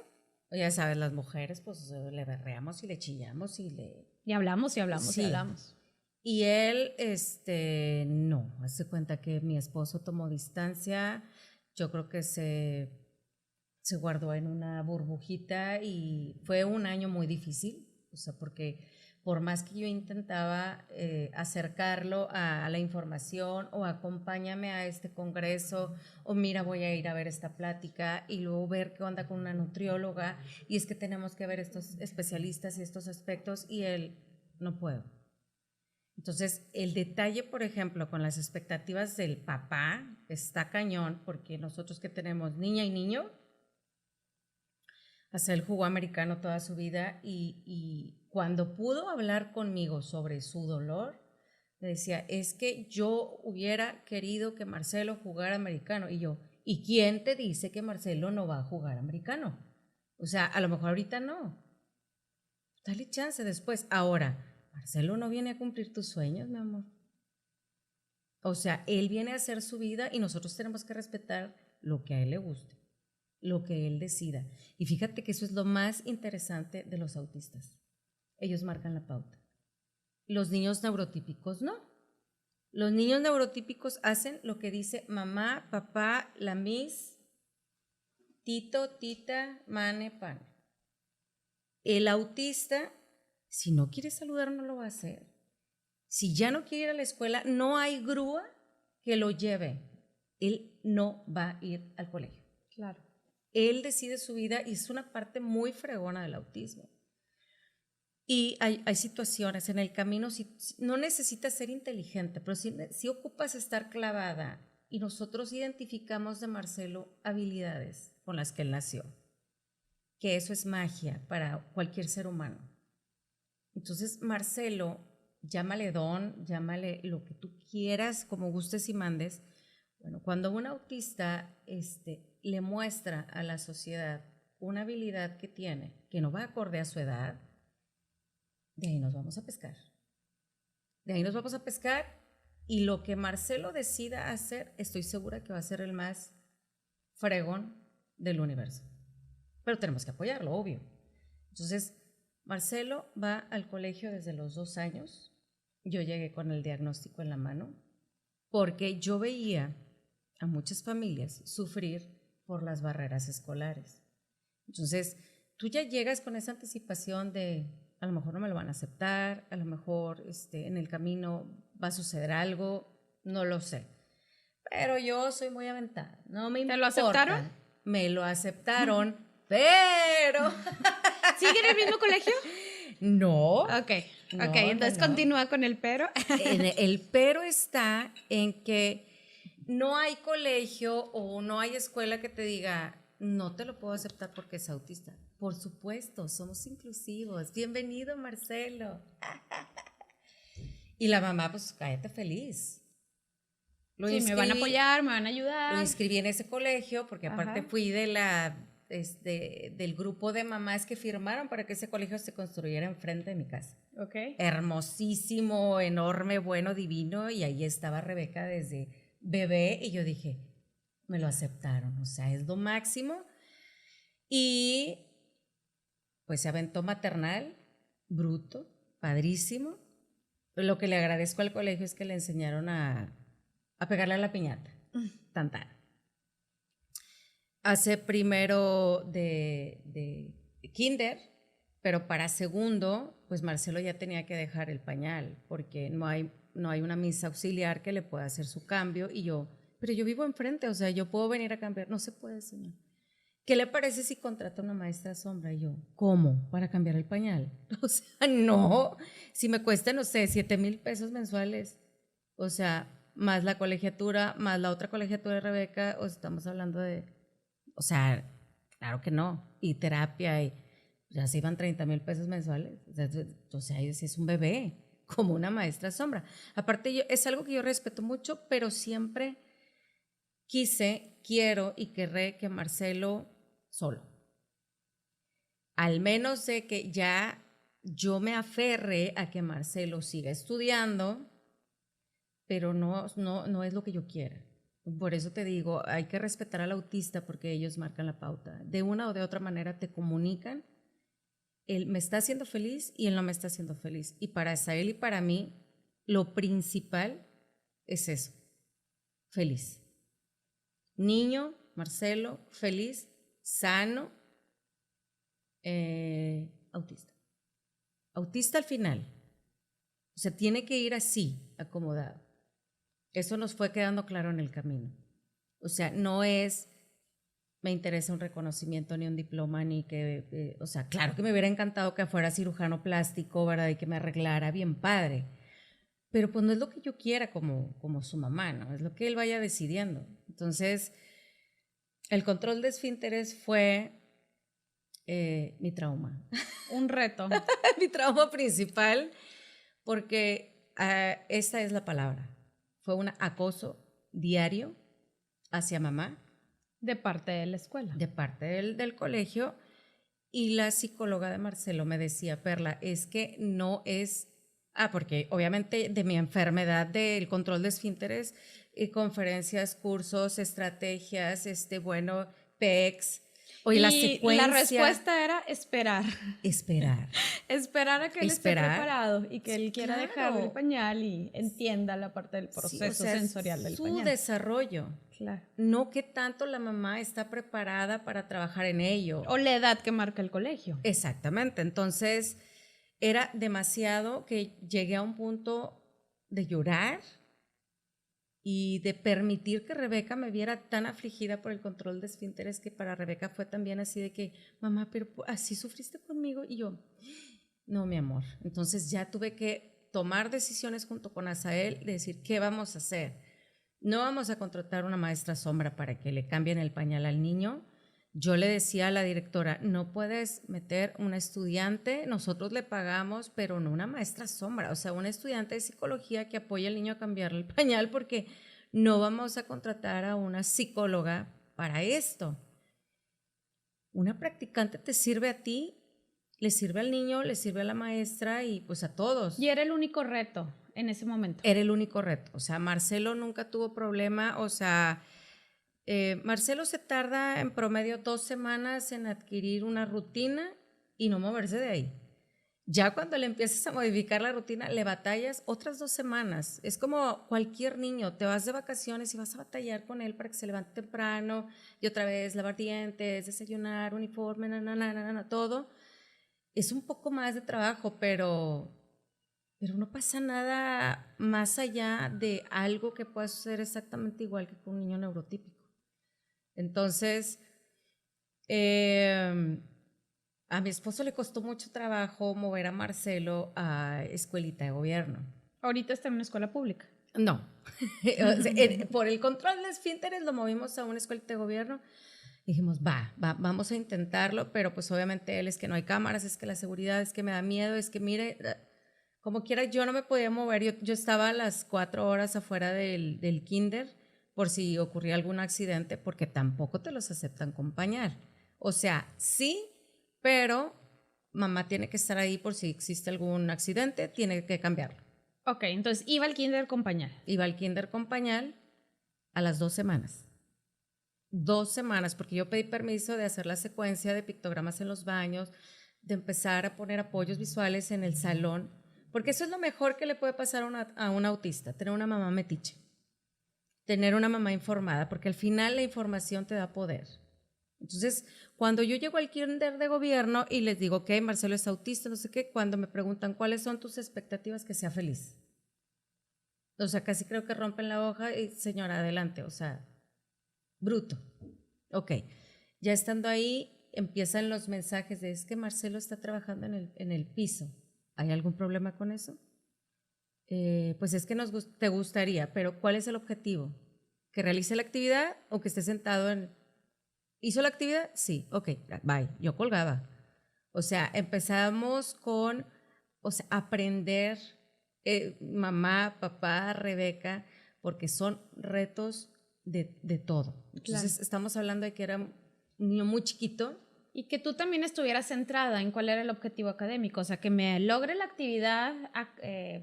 Ya sabes, las mujeres, pues le berreamos y le chillamos y le... Y hablamos, y hablamos, sí. y hablamos. Y él, no, hace cuenta que mi esposo tomó distancia, yo creo que se guardó en una burbujita y fue un año muy difícil, o sea, porque por más que yo intentaba acercarlo a la información o acompáñame a este congreso o mira voy a ir a ver esta plática y luego ver qué onda con una nutrióloga y es que tenemos que ver estos especialistas y estos aspectos y él no puedo. Entonces el detalle, por ejemplo, con las expectativas del papá está cañón porque nosotros que tenemos niña y niño, hasta él jugó americano toda su vida y cuando pudo hablar conmigo sobre su dolor, me decía, es que yo hubiera querido que Marcelo jugara americano. Y yo, ¿y quién te dice que Marcelo no va a jugar americano? O sea, a lo mejor ahorita no. Dale chance después. Ahora, Marcelo no viene a cumplir tus sueños, mi amor. O sea, él viene a hacer su vida y nosotros tenemos que respetar lo que a él le guste, lo que él decida. Y fíjate que eso es lo más interesante de los autistas. Ellos marcan la pauta. Los niños neurotípicos no. Los niños neurotípicos hacen lo que dice mamá, papá, la miss, tito, tita, mane, pane. El autista, si no quiere saludar, no lo va a hacer. Si ya no quiere ir a la escuela, no hay grúa que lo lleve. Él no va a ir al colegio. Claro. Él decide su vida y es una parte muy fregona del autismo. Y hay situaciones en el camino, no necesitas ser inteligente, pero sí ocupas estar clavada. Y nosotros identificamos de Marcelo habilidades con las que él nació, que eso es magia para cualquier ser humano. Entonces, Marcelo, llámale don, llámale lo que tú quieras, como gustes y mandes. Bueno, cuando un autista le muestra a la sociedad una habilidad que tiene, que no va acorde a su edad, de ahí nos vamos a pescar. De ahí nos vamos a pescar y lo que Marcelo decida hacer, estoy segura que va a ser el más fregón del universo. Pero tenemos que apoyarlo, obvio. Entonces, Marcelo va al colegio desde los 2 años. Yo llegué con el diagnóstico en la mano porque yo veía a muchas familias sufrir por las barreras escolares. Entonces, tú ya llegas con esa anticipación de a lo mejor no me lo van a aceptar, a lo mejor en el camino va a suceder algo, no lo sé. Pero yo soy muy aventada, no me importa. ¿Te lo aceptaron? Me lo aceptaron, pero... ¿Sigue en el mismo colegio? No. Ok, entonces no. Continúa con el pero. El pero está en que no hay colegio o no hay escuela que te diga, no te lo puedo aceptar porque es autista. Por supuesto, somos inclusivos. Bienvenido, Marcelo. Y la mamá, pues, cállate feliz. Sí, me van a apoyar, me van a ayudar. Lo inscribí en ese colegio porque aparte fui del grupo de mamás que firmaron para que ese colegio se construyera enfrente de mi casa. Okay. Hermosísimo, enorme, bueno, divino. Y ahí estaba Rebeca desde bebé y yo dije, me lo aceptaron, o sea, es lo máximo. Y pues se aventó maternal, bruto, padrísimo. Lo que le agradezco al colegio es que le enseñaron a pegarle a la piñata, tan. Hace primero de kinder, pero para segundo, pues Marcelo ya tenía que dejar el pañal, porque no hay una misa auxiliar que le pueda hacer su cambio. Y yo, pero yo vivo enfrente, o sea, yo puedo venir a cambiar. No se puede, señor. ¿Qué le parece si contrata una maestra sombra? Y yo, ¿cómo? ¿Para cambiar el pañal? O sea, no. Si me cuesta, no sé, 7,000 pesos mensuales. O sea, más la colegiatura, más la otra colegiatura de Rebeca, o estamos hablando de, o sea, claro que no, y terapia, y ya se iban 30,000 pesos mensuales, o sea, es un bebé, como una maestra sombra. Aparte, es algo que yo respeto mucho, pero siempre quiero y querré que Marcelo solo. Al menos de que ya yo me aferre a que Marcelo siga estudiando, pero no es lo que yo quiera. Por eso te digo, hay que respetar al autista porque ellos marcan la pauta. De una o de otra manera te comunican, él me está haciendo feliz y él no me está haciendo feliz. Y para Asael y para mí, lo principal es eso, feliz. Niño, Marcelo, feliz, sano, autista. Autista al final. O sea, tiene que ir así, acomodado. Eso nos fue quedando claro en el camino. O sea, no es, me interesa un reconocimiento ni un diploma, ni que, o sea, claro que me hubiera encantado que fuera cirujano plástico, ¿verdad? Y que me arreglara bien padre. Pero pues no es lo que yo quiera como su mamá, ¿no? Es lo que él vaya decidiendo. Entonces, el control de esfínteres fue mi trauma. Un reto. Mi trauma principal, porque esta es la palabra. Fue un acoso diario hacia mamá. De parte de la escuela. De parte del colegio. Y la psicóloga de Marcelo me decía, Perla, es que no es... porque obviamente de mi enfermedad del control de esfínteres, conferencias, cursos, estrategias, PECs, oye, la secuencia. La respuesta era esperar. Esperar. Esperar a que él esté preparado y que él quiera dejar el pañal y entienda la parte del proceso sensorial del pañal. Su desarrollo. Claro. No que tanto la mamá está preparada para trabajar en ello. O la edad que marca el colegio. Exactamente. Entonces, era demasiado que llegué a un punto de llorar y de permitir que Rebeca me viera tan afligida por el control de esfínteres, que para Rebeca fue también así de que, mamá, pero así sufriste conmigo. Y yo, no, mi amor. Entonces ya tuve que tomar decisiones junto con Asael de decir, ¿qué vamos a hacer? No vamos a contratar una maestra sombra para que le cambien el pañal al niño. Yo le decía a la directora, no puedes meter una estudiante, nosotros le pagamos, pero no una maestra sombra, o sea, una estudiante de psicología que apoye al niño a cambiarle el pañal, porque no vamos a contratar a una psicóloga para esto. Una practicante te sirve a ti, le sirve al niño, le sirve a la maestra y pues a todos. Y era el único reto en ese momento. Era el único reto, o sea, Marcelo nunca tuvo problema, o sea... Marcelo se tarda en promedio 2 semanas en adquirir una rutina y no moverse de ahí. Ya cuando le empiezas a modificar la rutina, le batallas otras 2 semanas. Es como cualquier niño, te vas de vacaciones y vas a batallar con él para que se levante temprano y otra vez lavar dientes, desayunar, uniforme, todo. Es un poco más de trabajo, pero no pasa nada más allá de algo que pueda suceder exactamente igual que con un niño neurotípico. Entonces, a mi esposo le costó mucho trabajo mover a Marcelo a escuelita de gobierno. ¿Ahorita está en una escuela pública? No. Por el control de esfínteres lo movimos a una escuelita de gobierno. Dijimos, vamos a intentarlo, pero pues obviamente él es que no hay cámaras, es que la seguridad, es que me da miedo, es que mire, como quiera yo no me podía mover. Yo estaba a las 4 horas afuera del kinder, por si ocurría algún accidente, porque tampoco te los aceptan con pañal. O sea, sí, pero mamá tiene que estar ahí por si existe algún accidente, tiene que cambiarlo. Ok, entonces iba al kinder con pañal. Iba al kinder con pañal a las 2 semanas. 2 semanas, porque yo pedí permiso de hacer la secuencia de pictogramas en los baños, de empezar a poner apoyos visuales en el salón, porque eso es lo mejor que le puede pasar a un autista, tener una mamá metiche. Tener una mamá informada, porque al final la información te da poder. Entonces, cuando yo llego al kinder de gobierno y les digo, ok, Marcelo es autista, no sé qué, cuando me preguntan cuáles son tus expectativas, que sea feliz. O sea, casi creo que rompen la hoja y señora, adelante, o sea, bruto. Ok, ya estando ahí, empiezan los mensajes de, es que Marcelo está trabajando en el piso. ¿Hay algún problema con eso? pues es que te gustaría, pero ¿cuál es el objetivo? ¿Que realice la actividad o que esté sentado en... ¿Hizo la actividad? Sí, ok, bye, yo colgaba. O sea, empezamos con, o sea, aprender, mamá, papá, Rebeca, porque son retos de todo. Entonces, estamos hablando de que era un niño muy chiquito. Y que tú también estuvieras centrada en cuál era el objetivo académico, o sea, que me logre la actividad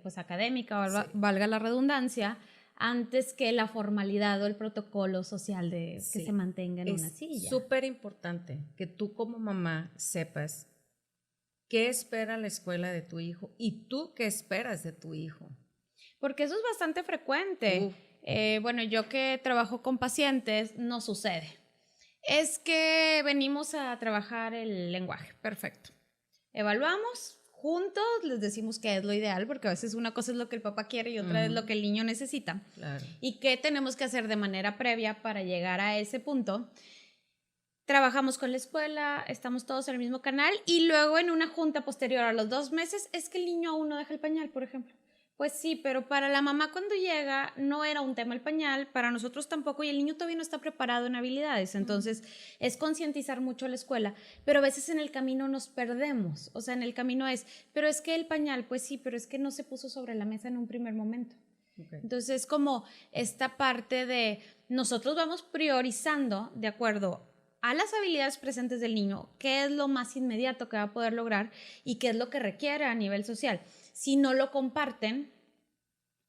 pues académica, valga la redundancia, antes que la formalidad o el protocolo social de que se mantenga en una silla. Es súper importante que tú como mamá sepas qué espera la escuela de tu hijo y tú qué esperas de tu hijo. Porque eso es bastante frecuente. Bueno, yo que trabajo con pacientes, no sucede. Es que venimos a trabajar el lenguaje, perfecto. Evaluamos, juntos les decimos qué es lo ideal, porque a veces una cosa es lo que el papá quiere y otra es lo que el niño necesita. Claro. Y qué tenemos que hacer de manera previa para llegar a ese punto. Trabajamos con la escuela, estamos todos en el mismo canal y luego en una junta posterior a los 2 meses es que el niño aún no deja el pañal, por ejemplo. Pues sí, pero para la mamá cuando llega no era un tema el pañal, para nosotros tampoco, y el niño todavía no está preparado en habilidades, entonces es concientizar mucho a la escuela, pero a veces en el camino nos perdemos, o sea, en el camino pero es que el pañal, pues sí, pero es que no se puso sobre la mesa en un primer momento. Okay. Entonces, como esta parte de nosotros vamos priorizando de acuerdo a las habilidades presentes del niño, qué es lo más inmediato que va a poder lograr y qué es lo que requiere a nivel social. Si no lo comparten,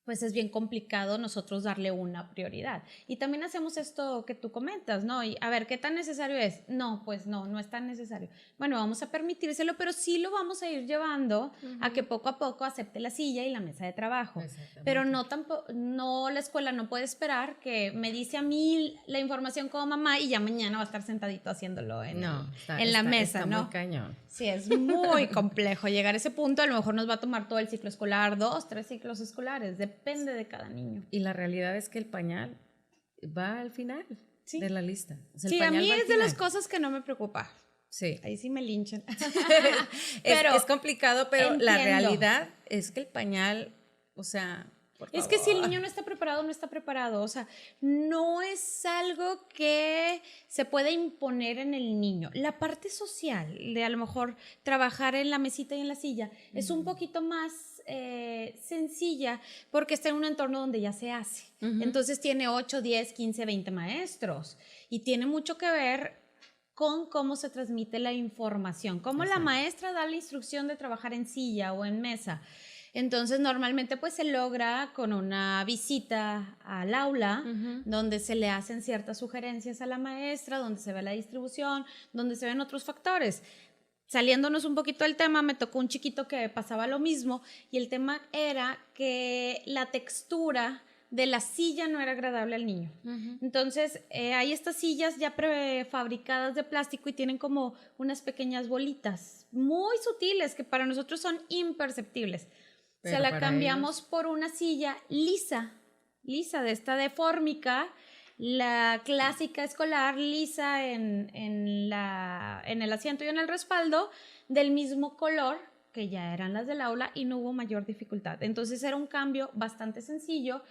pues es bien complicado nosotros darle una prioridad. Y también hacemos esto que tú comentas, ¿no? Y a ver, ¿qué tan necesario es? No, pues no es tan necesario. Bueno, vamos a permitírselo, pero sí lo vamos a ir llevando a que poco a poco acepte la silla y la mesa de trabajo. Pero no, la escuela no puede esperar que me dice a mí la información como mamá y ya mañana va a estar sentadito haciéndolo en la mesa, ¿no? Está muy cañón. Sí, es muy complejo llegar a ese punto. A lo mejor nos va a tomar todo el ciclo escolar, 2, 3 ciclos escolares, depende de cada niño. Y la realidad es que el pañal va al final de la lista. O sea, sí, a mí es de las cosas que no me preocupa. Sí. Ahí sí me linchan. Es complicado, pero entiendo. La realidad es que el pañal, o sea... Es que si el niño no está preparado, no está preparado. O sea, no es algo que se pueda imponer en el niño. La parte social de a lo mejor trabajar en la mesita y en la silla es un poquito más sencilla porque está en un entorno donde ya se hace. Entonces tiene 8, 10, 15, 20 maestros y tiene mucho que ver con cómo se transmite la información, cómo la maestra da la instrucción de trabajar en silla o en mesa. Entonces, normalmente pues se logra con una visita al aula, donde se le hacen ciertas sugerencias a la maestra, donde se ve la distribución, donde se ven otros factores. Saliéndonos un poquito del tema, me tocó un chiquito que pasaba lo mismo y el tema era que la textura de la silla no era agradable al niño. Entonces, hay estas sillas ya prefabricadas de plástico y tienen como unas pequeñas bolitas muy sutiles que para nosotros son imperceptibles. Pero se la cambiamos por una silla lisa, de esta de fórmica, la clásica escolar, lisa en el asiento y en el respaldo, del mismo color que ya eran las del aula y no hubo mayor dificultad. Entonces era un cambio bastante sencillo,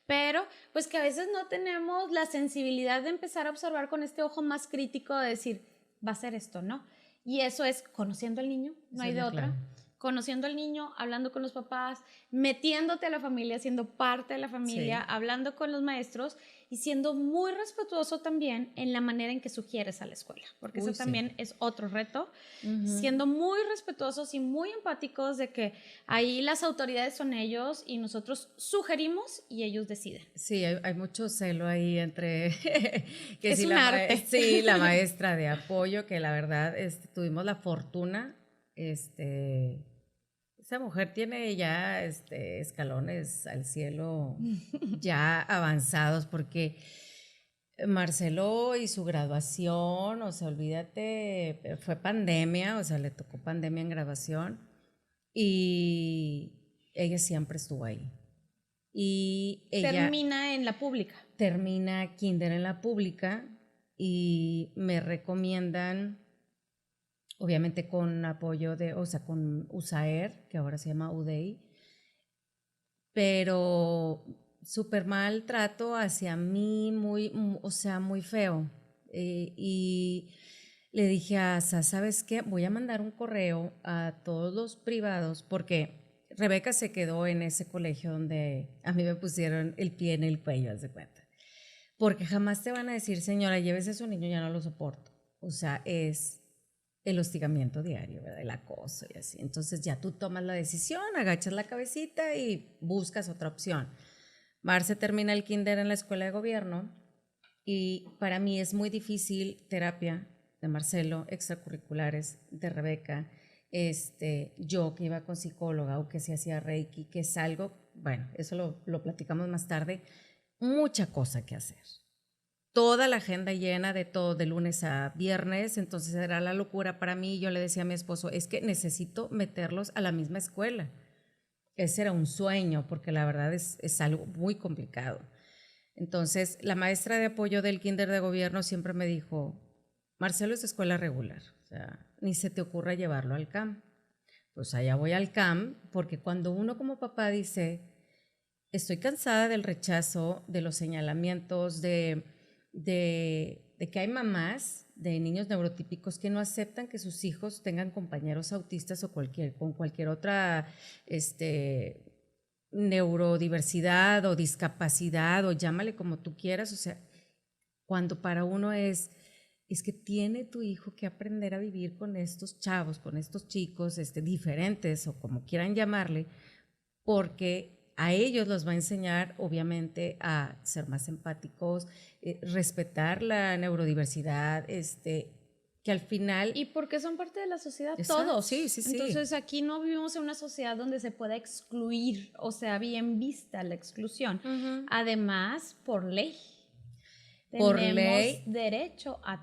pero pues que a veces no tenemos la sensibilidad de empezar a observar con este ojo más crítico de decir, va a ser esto, ¿no? Y eso es conociendo al niño, no hay de otra. Conociendo al niño, hablando con los papás, metiéndote a la familia, siendo parte de la familia, hablando con los maestros y siendo muy respetuoso también en la manera en que sugieres a la escuela, porque eso también es otro reto, siendo muy respetuosos y muy empáticos de que ahí las autoridades son ellos y nosotros sugerimos y ellos deciden. Sí, hay mucho celo ahí entre... que es un arte. Sí, la maestra de apoyo, que la verdad tuvimos la fortuna... Esa mujer tiene ya escalones al cielo ya avanzados porque Marcelo y su graduación, o sea, olvídate, fue pandemia, o sea, le tocó pandemia en graduación y ella siempre estuvo ahí. Y ella termina en la pública. Termina kinder en la pública y me recomiendan... Obviamente con apoyo con USAER, que ahora se llama UDEI, pero súper mal trato hacia mí, o sea, muy feo. Y le dije a Asa, ¿sabes qué? Voy a mandar un correo a todos los privados, porque Rebeca se quedó en ese colegio donde a mí me pusieron el pie en el cuello, haz de cuenta. Porque jamás te van a decir, señora, llévese a su niño, ya no lo soporto. O sea, es el hostigamiento diario, ¿verdad? El acoso y así. Entonces ya tú tomas la decisión, agachas la cabecita y buscas otra opción. Marce termina el kinder en la escuela de gobierno y para mí es muy difícil terapia de Marcelo, extracurriculares de Rebeca, yo que iba con psicóloga o que se hacía Reiki, que es algo, bueno, eso lo platicamos más tarde, mucha cosa que hacer. Toda la agenda llena de todo, de lunes a viernes, entonces era la locura para mí. Yo le decía a mi esposo, es que necesito meterlos a la misma escuela. Ese era un sueño, porque la verdad es algo muy complicado. Entonces, la maestra de apoyo del kinder de gobierno siempre me dijo, Marcelo es escuela regular, o sea, ni se te ocurra llevarlo al CAM. Pues allá voy al CAM, porque cuando uno como papá dice, estoy cansada del rechazo, de los señalamientos, de que hay mamás de niños neurotípicos que no aceptan que sus hijos tengan compañeros autistas o con cualquier otra neurodiversidad o discapacidad o llámale como tú quieras. O sea, cuando para uno es que tiene tu hijo que aprender a vivir con estos chavos, con estos chicos diferentes o como quieran llamarle, porque a ellos los va a enseñar, obviamente, a ser más empáticos, respetar la neurodiversidad, que al final... Y porque son parte de la sociedad. Exacto. Todos. Sí. Entonces aquí no vivimos en una sociedad donde se pueda excluir, o sea, bien vista la exclusión. Uh-huh. Además, por ley. Tenemos derecho a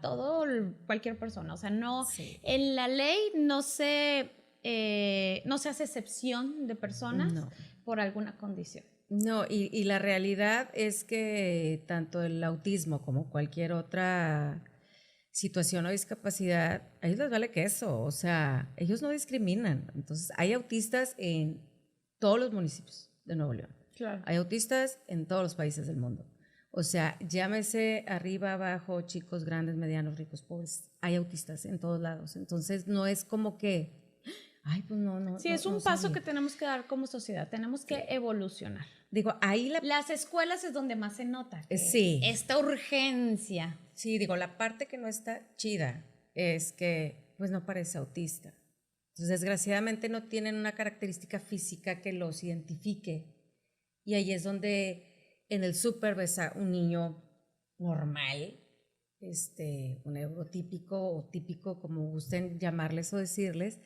cualquier persona. O sea, no, sí. En la ley no se hace excepción de personas. No. Por alguna condición. No, y la realidad es que tanto el autismo como cualquier otra situación o discapacidad, a ellos les vale queso, o sea, ellos no discriminan. Entonces, hay autistas en todos los municipios de Nuevo León. Claro. Hay autistas en todos los países del mundo. O sea, llámese arriba, abajo, chicos, grandes, medianos, ricos, pobres, hay autistas en todos lados. Entonces, no es como que... Ay, pues no. Sí, es un paso que tenemos que dar como sociedad. Tenemos que evolucionar. Digo, ahí las escuelas es donde más se nota. Sí. Esta urgencia. Sí, digo, la parte que no está chida es que, pues, no parece autista. Entonces, desgraciadamente no tienen una característica física que los identifique. Y ahí es donde en el súper ves a un niño normal, un neurotípico o típico, como gusten llamarles o decirles,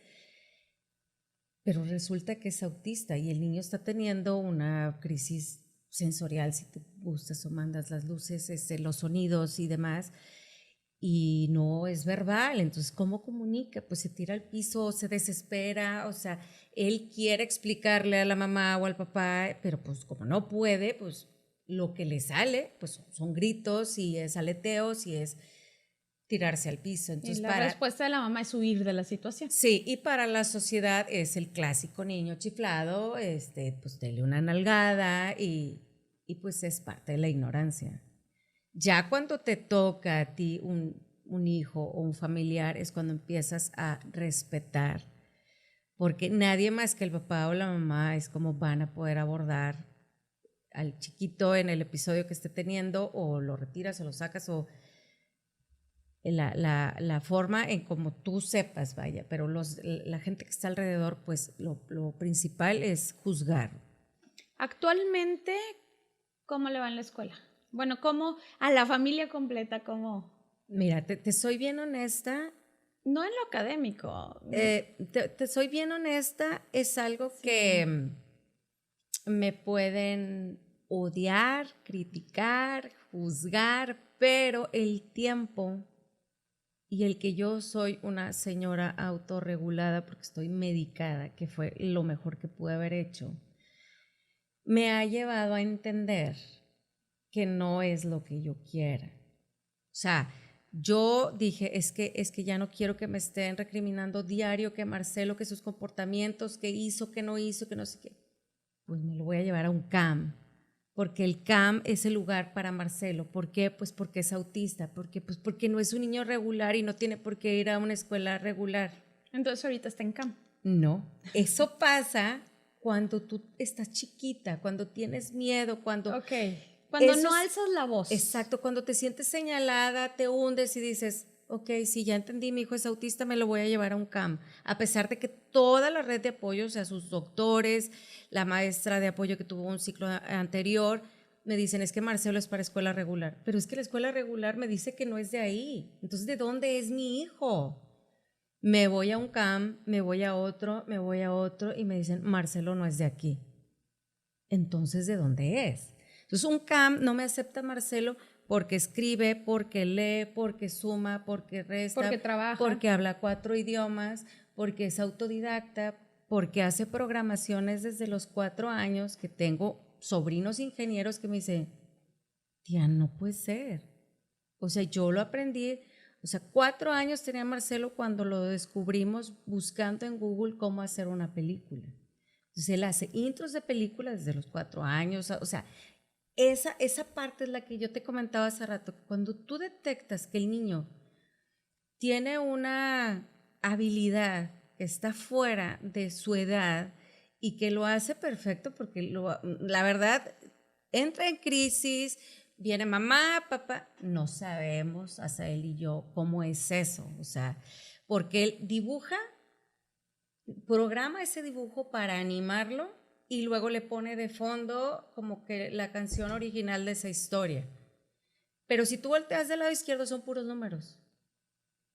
pero resulta que es autista y el niño está teniendo una crisis sensorial, si te gustas o mandas las luces, los sonidos y demás, y no es verbal. Entonces, ¿cómo comunica? Pues se tira al piso, se desespera, o sea, él quiere explicarle a la mamá o al papá, pero pues como no puede, pues lo que le sale, pues son gritos y es aleteos y es tirarse al piso. Entonces, y la respuesta de la mamá es huir de la situación. Sí, y para la sociedad es el clásico niño chiflado, pues dele una nalgada y pues es parte de la ignorancia. Ya cuando te toca a ti un hijo o un familiar es cuando empiezas a respetar, porque nadie más que el papá o la mamá es como van a poder abordar al chiquito en el episodio que esté teniendo, o lo retiras o lo sacas o... La forma en como tú sepas, vaya, pero la gente que está alrededor, pues lo principal es juzgar. Actualmente, ¿cómo le va en la escuela? Bueno, ¿cómo a la familia completa? ¿Cómo? Mira, te soy bien honesta. No en lo académico. Te soy bien honesta, es algo que me pueden odiar, criticar, juzgar, pero el tiempo... Y el que yo soy una señora autorregulada porque estoy medicada, que fue lo mejor que pude haber hecho, me ha llevado a entender que no es lo que yo quiera. O sea, yo dije, es que ya no quiero que me estén recriminando diario que Marcelo, que sus comportamientos, que hizo, que no sé qué. pues me lo voy a llevar a un CAM, porque el CAM es el lugar para Marcelo. ¿Por qué? Pues porque es autista, porque no es un niño regular y no tiene por qué ir a una escuela regular. Entonces ahorita está en CAM. No, eso pasa cuando tú estás chiquita, cuando tienes miedo, cuando... Ok, cuando Eso no es- alzas la voz. Exacto, cuando te sientes señalada, te hundes y dices, ok, si ya entendí, mi hijo es autista, me lo voy a llevar a un CAM. A pesar de que toda la red de apoyo, o sea, sus doctores, la maestra de apoyo que tuvo un ciclo anterior, me dicen, es que Marcelo es para escuela regular. Pero es que la escuela regular me dice que no es de ahí. Entonces, ¿de dónde es mi hijo? Me voy a un CAM, me voy a otro, y me dicen, Marcelo no es de aquí. Entonces, ¿de dónde es? Entonces, un CAM no me acepta Marcelo porque escribe, porque lee, porque suma, porque resta, Porque trabaja. porque habla 4 idiomas, porque es autodidacta, porque hace programaciones desde los 4 años, que tengo sobrinos ingenieros que me dicen, tía, no puede ser. O sea, yo lo aprendí, o sea, 4 años tenía Marcelo cuando lo descubrimos buscando en Google cómo hacer una película. Entonces, él hace intros de películas desde los 4 años, o sea, esa parte es la que yo te comentaba hace rato. Cuando tú detectas que el niño tiene una habilidad que está fuera de su edad y que lo hace perfecto, porque la verdad entra en crisis, viene mamá, papá, no sabemos, hasta él y yo, cómo es eso. O sea, porque él dibuja, programa ese dibujo para animarlo y luego le pone de fondo como que la canción original de esa historia. Pero si tú volteas del lado izquierdo son puros números.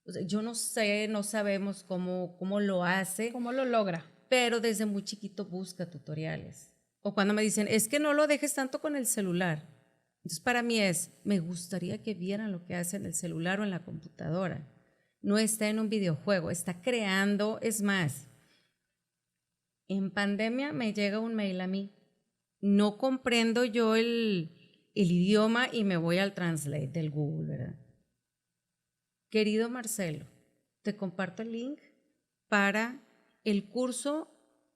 O sea, yo no sé, no sabemos cómo lo hace, ¿Cómo lo logra? pero desde muy chiquito busca tutoriales. O cuando me dicen, es que no lo dejes tanto con el celular. Entonces para mí me gustaría que vieran lo que hace en el celular o en la computadora. No está en un videojuego, está creando, es más. En pandemia me llega un mail a mí. No comprendo yo el idioma y me voy al Translate del Google, ¿verdad? Querido Marcelo, te comparto el link para el curso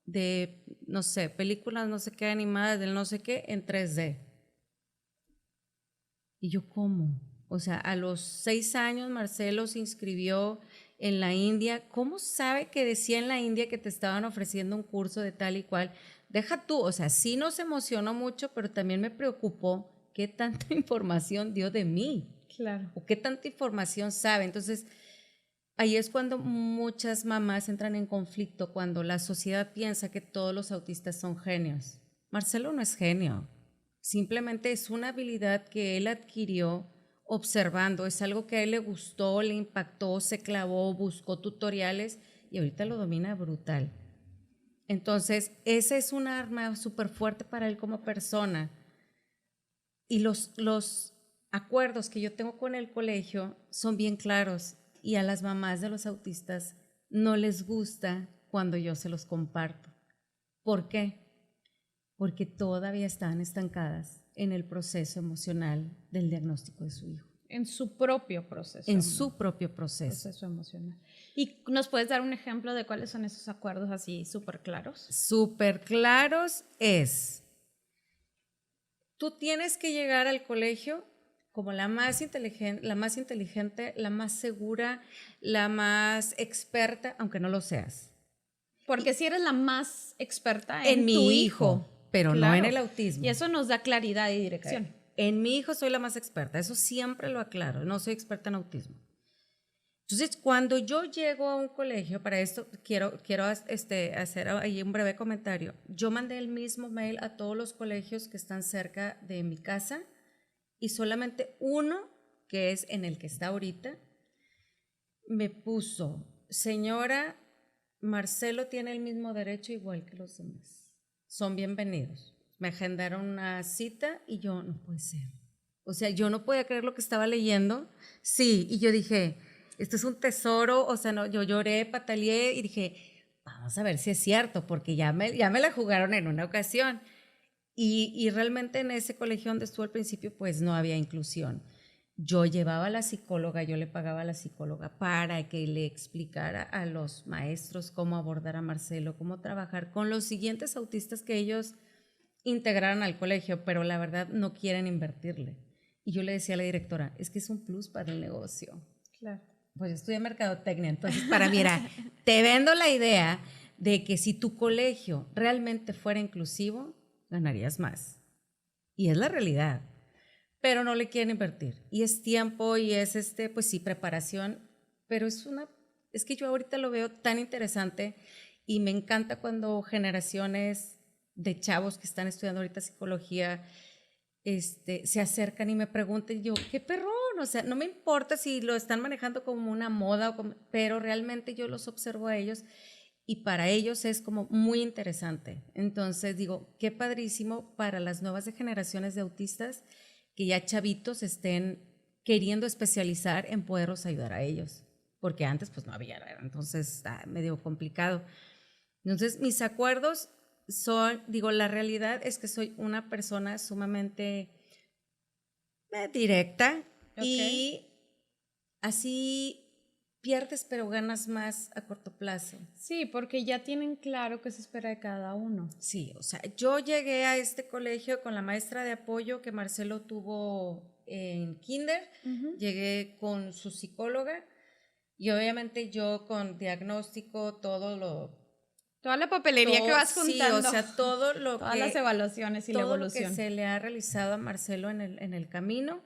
de, no sé, películas no sé qué animadas del no sé qué en 3D. Y yo, ¿cómo? O sea, a los 6 años Marcelo se inscribió en la India. ¿Cómo sabe que decía en la India que te estaban ofreciendo un curso de tal y cual? Deja tú, o sea, sí nos emocionó mucho, pero también me preocupó qué tanta información dio de mí. Claro. O qué tanta información sabe. Entonces, ahí es cuando muchas mamás entran en conflicto, cuando la sociedad piensa que todos los autistas son genios. Marcelo no es genio, simplemente es una habilidad que él adquirió observando, es algo que a él le gustó, le impactó, se clavó, buscó tutoriales y ahorita lo domina brutal. Entonces, esa es un arma súper fuerte para él como persona. Y los acuerdos que yo tengo con el colegio son bien claros y a las mamás de los autistas no les gusta cuando yo se los comparto. ¿Por qué? Porque todavía están estancadas en el proceso emocional del diagnóstico de su hijo. En su propio proceso. En su propio proceso. Proceso emocional. ¿Y nos puedes dar un ejemplo de cuáles son esos acuerdos así súper claros? Súper claros es, tú tienes que llegar al colegio como la más inteligente, la más segura, la más experta, aunque no lo seas. Porque si eres la más experta En tu mi hijo, pero no Claro. en el autismo. Y eso nos da claridad y dirección. En mi hijo soy la más experta, eso siempre lo aclaro, no soy experta en autismo. Entonces, cuando yo llego a un colegio, para esto quiero hacer ahí un breve comentario. Yo mandé el mismo mail a todos los colegios que están cerca de mi casa y solamente uno, que es en el que está ahorita, me puso, señora, Marcelo tiene el mismo derecho igual que los demás. Son bienvenidos. Me agendaron una cita y yo, no puede ser. O sea, yo no podía creer lo que estaba leyendo. Sí, y yo dije, esto es un tesoro. O sea, no, yo lloré, pataleé y dije, vamos a ver si es cierto, porque ya me la jugaron en una ocasión. Y realmente en ese colegio donde estuve al principio, pues no había inclusión. Yo llevaba a la psicóloga, yo le pagaba a la psicóloga para que le explicara a los maestros cómo abordar a Marcelo, cómo trabajar con los siguientes autistas que ellos integraran al colegio, pero la verdad no quieren invertirle. Y yo le decía a la directora, es que es un plus para el negocio. Claro. Pues yo estudié mercadotecnia, entonces para mí era, te vendo la idea de que si tu colegio realmente fuera inclusivo, ganarías más. Y es la realidad. Pero no le quieren invertir. Y es tiempo y es pues sí, preparación, pero es que yo ahorita lo veo tan interesante y me encanta cuando generaciones de chavos que están estudiando ahorita psicología se acercan y me preguntan, yo, qué perrón, o sea, no me importa si lo están manejando como una moda, pero realmente yo los observo a ellos y para ellos es como muy interesante. Entonces digo, qué padrísimo para las nuevas generaciones de autistas que ya chavitos estén queriendo especializar en poderlos ayudar a ellos, porque antes pues no había, entonces está medio complicado. Entonces mis acuerdos son, digo, la realidad es que soy una persona sumamente directa, y así pierdes pero ganas más a corto plazo. Sí, porque ya tienen claro qué se espera de cada uno. Sí, o sea, yo llegué a este colegio con la maestra de apoyo que Marcelo tuvo en kinder, llegué con su psicóloga y obviamente yo con diagnóstico, toda la papelería que vas juntando. Sí, o sea, todas las evaluaciones y la evolución. Todo lo que se le ha realizado a Marcelo en el camino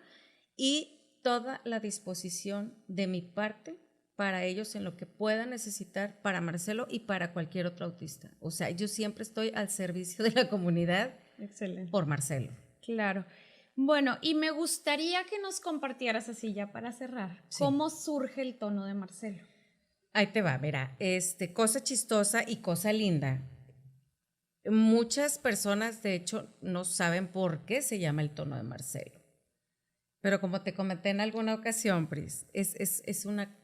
y toda la disposición de mi parte para ellos en lo que puedan necesitar para Marcelo y para cualquier otro autista. O sea, yo siempre estoy al servicio de la comunidad. Excelente. Por Marcelo. Claro. Bueno, y me gustaría que nos compartieras así ya para cerrar, sí, ¿cómo surge el tono de Marcelo? Ahí te va, mira, cosa chistosa y cosa linda. Muchas personas, de hecho, no saben por qué se llama el tono de Marcelo. Pero como te comenté en alguna ocasión, Pris, es una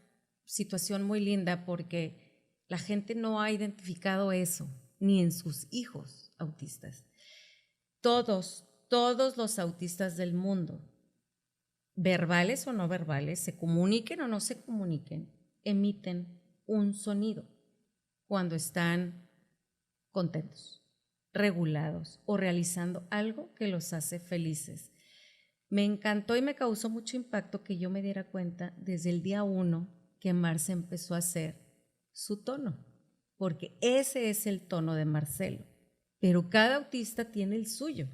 situación muy linda porque la gente no ha identificado eso, ni en sus hijos autistas. Todos los autistas del mundo, verbales o no verbales, se comuniquen o no se comuniquen, emiten un sonido cuando están contentos, regulados o realizando algo que los hace felices. Me encantó y me causó mucho impacto que yo me diera cuenta desde el día 1 que Marce empezó a hacer su tono, porque ese es el tono de Marcelo, pero cada autista tiene el suyo.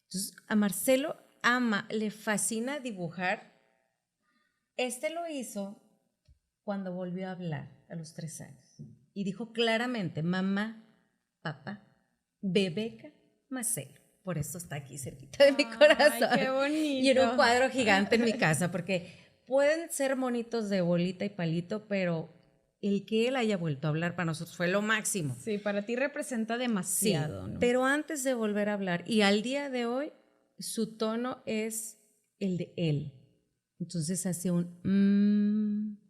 Entonces, a Marcelo le fascina dibujar. Lo hizo cuando volvió a hablar a los 3 años y dijo claramente, mamá, papá, Bebeca, Marcelo. Por eso está aquí cerquita de mi corazón. Ay, qué bonito. Y era un cuadro gigante en mi casa, porque pueden ser monitos de bolita y palito, pero el que él haya vuelto a hablar para nosotros fue lo máximo. Sí, para ti representa demasiado, sí, ¿no? Pero antes de volver a hablar, y al día de hoy, su tono es el de él. Entonces hace un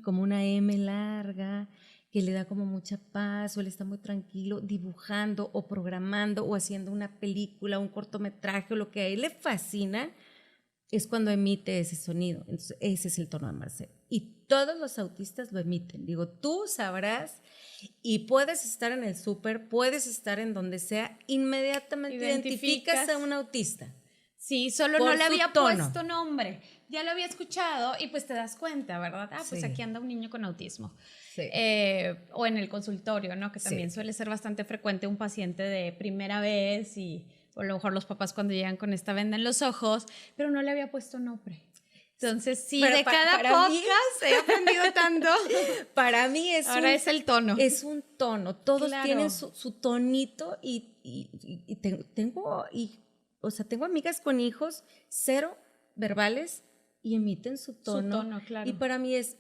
como una M larga, que le da como mucha paz, o él está muy tranquilo dibujando o programando o haciendo una película, un cortometraje, o lo que a él le fascina es cuando emite ese sonido. Entonces ese es el tono de Marcelo. Y todos los autistas lo emiten. Digo, tú sabrás y puedes estar en el súper, puedes estar en donde sea, inmediatamente identificas a un autista. Sí, solo no le había puesto nombre. Ya lo había escuchado y pues te das cuenta, ¿verdad? Pues sí, aquí anda un niño con autismo. Sí. O en el consultorio, ¿no? Que también suele ser bastante frecuente un paciente de primera vez y o a lo mejor los papás cuando llegan con esta venda en los ojos, pero no le había puesto nombre. Entonces, sí, pero de cada podcast he aprendido tanto. Para mí ahora es el tono. Es un tono. Todos tienen su tonito y tengo amigas con hijos 0 verbales y emiten su tono. Su tono, claro. Y para mí es,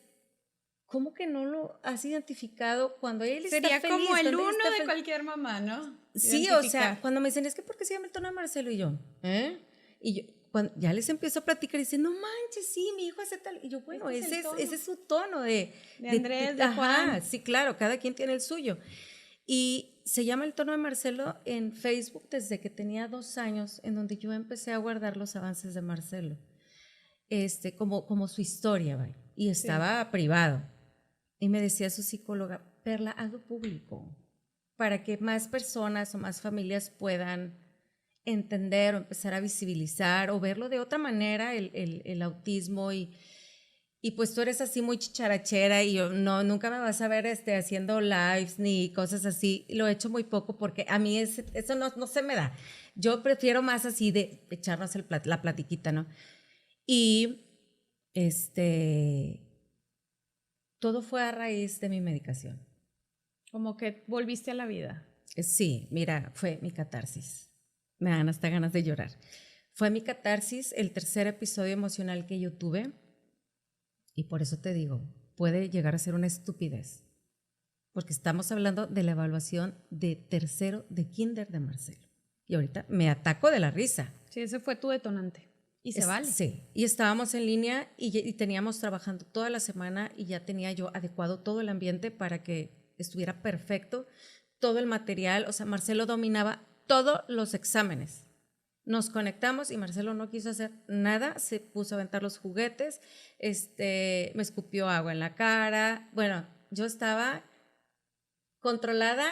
¿cómo que no lo has identificado cuando él sería está feliz? Sería como el uno de cualquier mamá, ¿no? Sí, o sea, cuando me dicen, es que ¿por qué se llama el tono de Marcelo? Y yo, Y yo, cuando ya les empiezo a platicar y dicen, no manches, sí, mi hijo hace tal. Y yo, bueno, ese es su tono de Andrés, de Juan. Sí, claro, cada quien tiene el suyo. Y se llama el tono de Marcelo en Facebook desde que tenía 2 años, en donde yo empecé a guardar los avances de Marcelo. Como su historia, ¿vale? Y estaba privado. Y me decía su psicóloga, Perla, hazlo público, para que más personas o más familias puedan entender o empezar a visibilizar o verlo de otra manera el autismo y pues tú eres así muy chicharachera y yo nunca me vas a ver haciendo lives ni cosas así. Lo he hecho muy poco porque a mí eso no se me da. Yo prefiero más así de echarnos la platiquita, ¿no? Y todo fue a raíz de mi medicación. Como que volviste a la vida. Sí, mira, fue mi catarsis. Me dan hasta ganas de llorar. Fue mi catarsis, el tercer episodio emocional que yo tuve. Y por eso te digo, puede llegar a ser una estupidez. Porque estamos hablando de la evaluación de tercero de kinder de Marcelo. Y ahorita me ataco de la risa. Sí, ese fue tu detonante. Y se vale. Sí, y estábamos en línea y teníamos trabajando toda la semana y ya tenía yo adecuado todo el ambiente para que estuviera perfecto, todo el material. O sea, Marcelo dominaba todos los exámenes. Nos conectamos y Marcelo no quiso hacer nada, se puso a aventar los juguetes, me escupió agua en la cara. Bueno, yo estaba controlada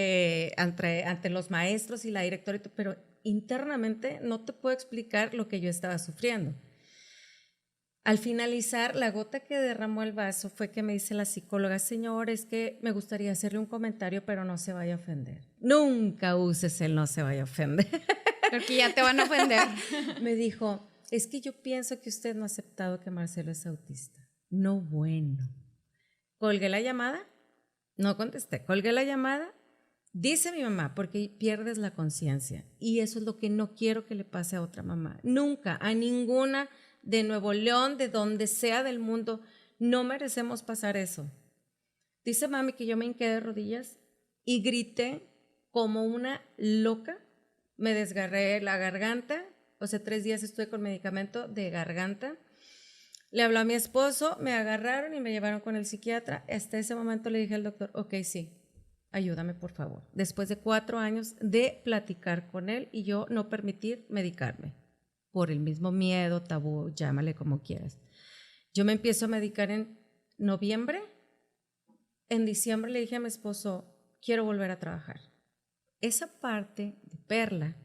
ante los maestros y la directora, pero internamente no te puedo explicar lo que yo estaba sufriendo. Al finalizar, la gota que derramó el vaso fue que me dice la psicóloga: señor, es que me gustaría hacerle un comentario, pero no se vaya a ofender. Nunca uses el no se vaya a ofender. Porque ya te van a ofender. Me dijo: es que yo pienso que usted no ha aceptado que Marcelo es autista. No, bueno. Colgué la llamada, no contesté, colgué la llamada. Dice mi mamá, porque pierdes la conciencia. Y eso es lo que no quiero que le pase a otra mamá. Nunca, a ninguna de Nuevo León, de donde sea del mundo, no merecemos pasar eso. Dice mami que yo me hinqué de rodillas y grité como una loca. Me desgarré la garganta, o sea, 3 días estuve con medicamento de garganta. Le habló a mi esposo, me agarraron y me llevaron con el psiquiatra. Hasta ese momento le dije al doctor: ok, sí, ayúdame por favor. Después de 4 años de platicar con él y yo no permitir medicarme por el mismo miedo, tabú, llámale como quieras. Yo me empiezo a medicar en noviembre. En diciembre le dije a mi esposo: quiero volver a trabajar. Esa parte de Perla,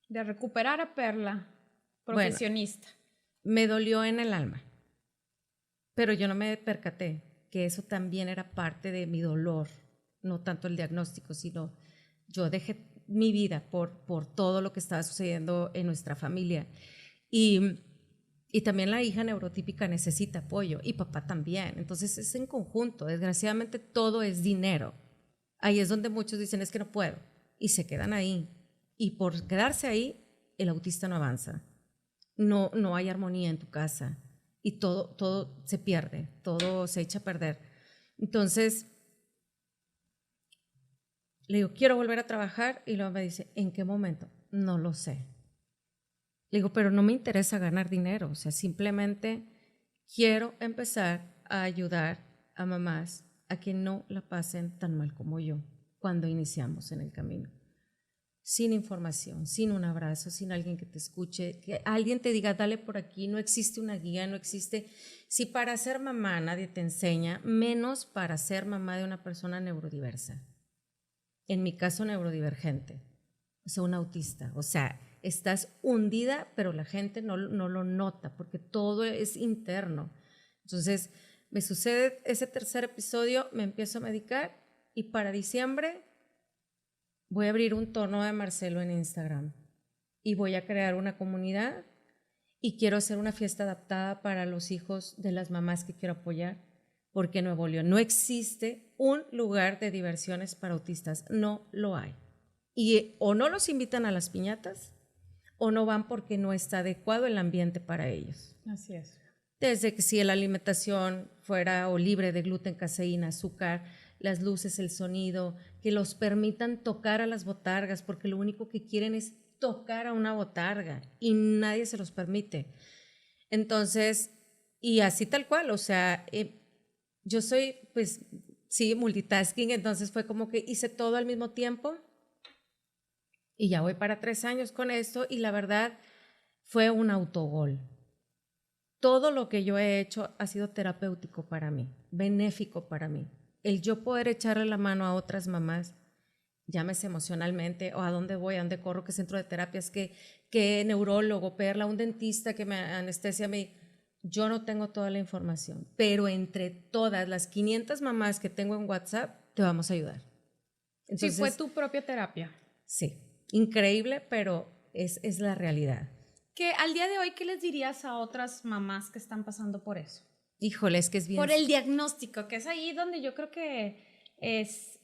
de recuperar a Perla, profesionista. Bueno, me dolió en el alma, pero yo no me percaté que eso también era parte de mi dolor, no tanto el diagnóstico, sino yo dejé mi vida por todo lo que estaba sucediendo en nuestra familia. Y también la hija neurotípica necesita apoyo y papá también. Entonces es en conjunto. Desgraciadamente todo es dinero. Ahí es donde muchos dicen: es que no puedo. Y se quedan ahí. Y por quedarse ahí, el autista no avanza. No hay armonía en tu casa. Y todo se pierde, todo se echa a perder. Entonces le digo: quiero volver a trabajar. Y luego me dice: ¿en qué momento? No lo sé. Le digo: pero no me interesa ganar dinero. O sea, simplemente quiero empezar a ayudar a mamás a que no la pasen tan mal como yo cuando iniciamos en el camino. Sin información, sin un abrazo, sin alguien que te escuche, que alguien te diga: dale por aquí. No existe una guía, no existe. Si para ser mamá nadie te enseña, menos para ser mamá de una persona neurodiversa. En mi caso, neurodivergente, o sea, un autista. O sea, estás hundida, pero la gente no lo nota porque todo es interno. Entonces, me sucede ese tercer episodio, me empiezo a medicar y para diciembre voy a abrir un tono de Marcelo en Instagram y voy a crear una comunidad y quiero hacer una fiesta adaptada para los hijos de las mamás que quiero apoyar, porque en Nuevo León no existe un lugar de diversiones para autistas, no lo hay. Y o no los invitan a las piñatas o no van porque no está adecuado el ambiente para ellos. Así es. Desde que si la alimentación fuera o libre de gluten, caseína, azúcar, las luces, el sonido, que los permitan tocar a las botargas, porque lo único que quieren es tocar a una botarga y nadie se los permite. Entonces, y así tal cual, o sea, yo soy, pues, sí, multitasking, entonces fue como que hice todo al mismo tiempo y ya voy para 3 años con esto y la verdad fue un autogol. Todo lo que yo he hecho ha sido terapéutico para mí, benéfico para mí. el yo poder echarle la mano a otras mamás, llámese emocionalmente, o a dónde voy, a dónde corro, qué centro de terapias, qué neurólogo, Perla, un dentista que me anestesia a mí. Yo no tengo toda la información, pero entre todas las 500 mamás que tengo en WhatsApp, te vamos a ayudar. Entonces, sí, fue tu propia terapia. Sí, increíble, pero es la realidad. Que al día de hoy, ¿qué les dirías a otras mamás que están pasando por eso? Híjole, es que es bien... Por el diagnóstico, que es ahí donde yo creo que es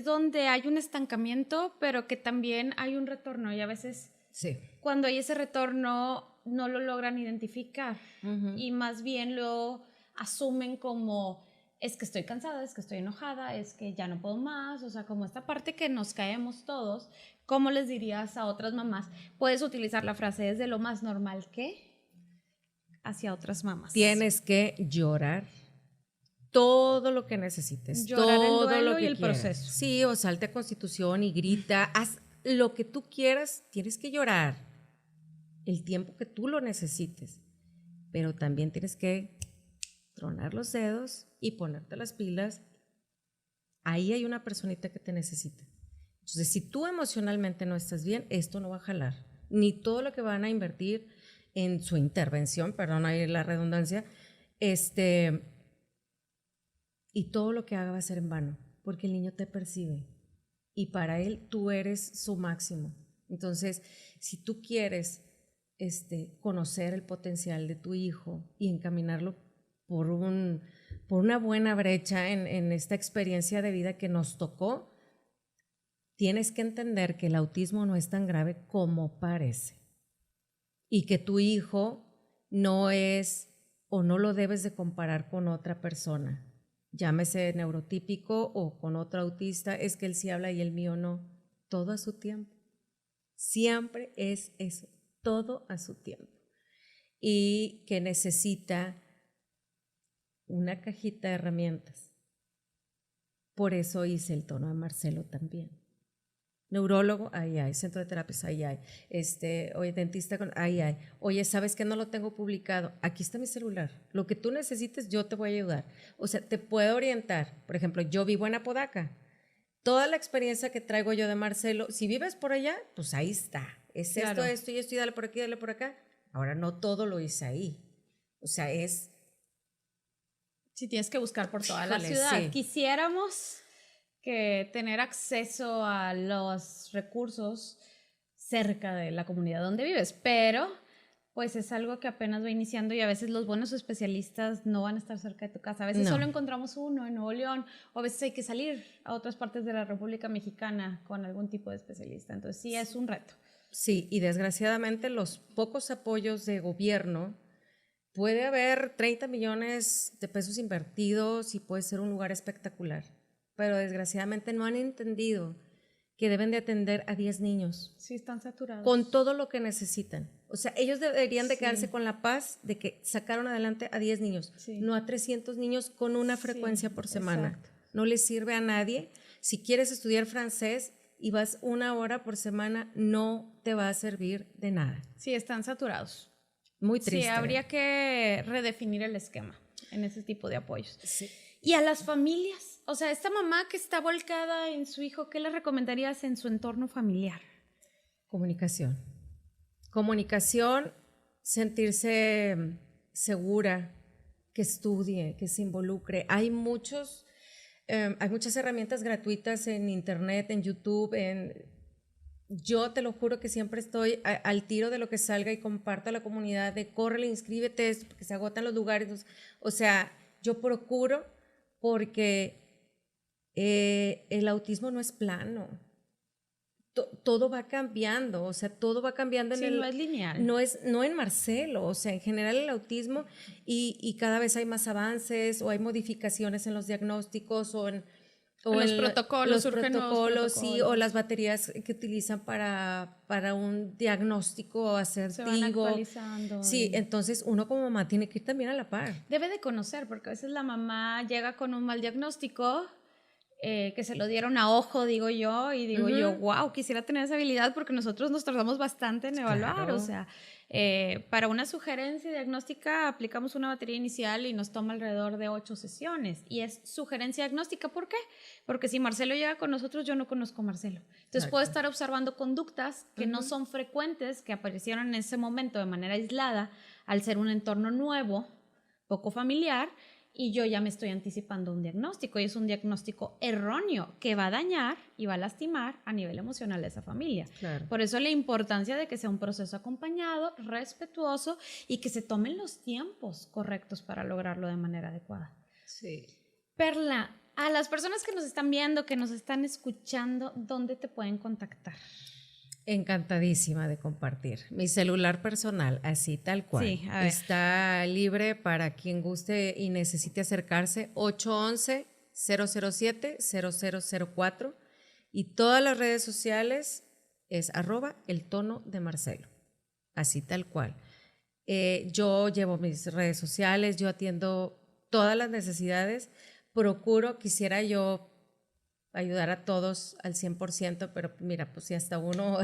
donde hay un estancamiento, pero que también hay un retorno, y a veces sí, cuando hay ese retorno no lo logran identificar y más bien lo asumen como es que estoy cansada, es que estoy enojada, es que ya no puedo más, o sea, como esta parte que nos caemos todos. ¿Cómo les dirías a otras mamás? Puedes utilizar la frase "es de lo más normal que" hacia otras mamás. Tienes que llorar todo lo que necesites. Llorar todo el duelo lo que y el quieras. proceso. Sí, o salte a Constitución y grita, haz lo que tú quieras, tienes que llorar el tiempo que tú lo necesites, pero también tienes que tronar los dedos y ponerte las pilas. Ahí hay una personita que te necesita. Entonces, si tú emocionalmente no estás bien, esto no va a jalar. Ni todo lo que van a invertir en su intervención, perdón, ahí la redundancia, y todo lo que haga va a ser en vano, porque el niño te percibe y para él tú eres su máximo. Entonces, si tú quieres conocer el potencial de tu hijo y encaminarlo por una buena brecha en esta experiencia de vida que nos tocó, tienes que entender que el autismo no es tan grave como parece y que tu hijo no es o no lo debes de comparar con otra persona, llámese neurotípico o con otro autista, es que él sí habla y el mío no, todo a su tiempo. Siempre es eso, todo a su tiempo. Y que necesita una cajita de herramientas. Por eso hice el tono de Marcelo también. Neurólogo, ahí hay. Centro de terapias, ahí hay. Oye, dentista, ahí hay. Oye, ¿sabes qué? No lo tengo publicado. Aquí está mi celular. Lo que tú necesites, yo te voy a ayudar. O sea, te puedo orientar. Por ejemplo, yo vivo en Apodaca. Toda la experiencia que traigo yo de Marcelo, si vives por allá, pues ahí está. Es claro. esto y esto, y dale por aquí, dale por acá. Ahora, no todo lo hice ahí. O sea, sí, tienes que buscar por toda la ciudad. Sí. Quisiéramos que tener acceso a los recursos cerca de la comunidad donde vives, pero pues es algo que apenas va iniciando y a veces los buenos especialistas no van a estar cerca de tu casa. A veces solo encontramos uno en Nuevo León, o a veces hay que salir a otras partes de la República Mexicana con algún tipo de especialista. Entonces sí es un reto. Sí, y desgraciadamente los pocos apoyos de gobierno, puede haber 30 millones de pesos invertidos y puede ser un lugar espectacular, pero desgraciadamente no han entendido que deben de atender a 10 niños. Sí, están saturados. Con todo lo que necesitan. O sea, ellos deberían de quedarse con la paz de que sacaron adelante a 10 niños, no a 300 niños con una frecuencia por semana. Exacto. No les sirve a nadie. Si quieres estudiar francés y vas 1 hora por semana, no te va a servir de nada. Sí, están saturados. Muy triste. Sí, habría que redefinir el esquema en ese tipo de apoyos. Sí. Y a las familias, o sea, esta mamá que está volcada en su hijo, ¿qué le recomendarías en su entorno familiar? Comunicación. Comunicación, sentirse segura, que estudie, que se involucre. Hay muchas herramientas gratuitas en internet, en YouTube, yo te lo juro que siempre estoy al tiro de lo que salga y comparto a la comunidad de córrele, inscríbete, porque se agotan los lugares. O sea, yo procuro porque el autismo no es plano. Todo va cambiando, o sea, todo va cambiando. Sí, no es lineal. No en Marcelo, o sea, en general el autismo y cada vez hay más avances o hay modificaciones en los diagnósticos o en los protocolos, sí, o las baterías que utilizan para un diagnóstico asertivo. Se van actualizando. Sí, entonces uno como mamá tiene que ir también a la par. Debe de conocer, porque a veces la mamá llega con un mal diagnóstico que se lo dieron a ojo, digo yo, y digo yo, wow, quisiera tener esa habilidad porque nosotros nos tardamos bastante en evaluar, Claro. o sea, para una sugerencia diagnóstica aplicamos una batería inicial y nos toma alrededor de 8 sesiones, y es sugerencia diagnóstica. ¿Por qué? Porque si Marcelo llega con nosotros, yo no conozco a Marcelo, entonces puedo estar observando conductas que no son frecuentes, que aparecieron en ese momento de manera aislada, al ser un entorno nuevo, poco familiar, y yo ya me estoy anticipando un diagnóstico, y es un diagnóstico erróneo que va a dañar y va a lastimar a nivel emocional a esa familia. Claro. Por eso la importancia de que sea un proceso acompañado, respetuoso, y que se tomen los tiempos correctos para lograrlo de manera adecuada. Sí. Perla, a las personas que nos están viendo, que nos están escuchando, ¿dónde te pueden contactar? Encantadísima de compartir. Mi celular personal, así tal cual. Sí, a ver. Está libre para quien guste y necesite acercarse. 811-007-0004. Y todas las redes sociales es @eltonodemarcelo. Así tal cual. Yo llevo mis redes sociales, yo atiendo todas las necesidades. Quisiera yo ayudar a todos al 100%, pero mira, pues si hasta uno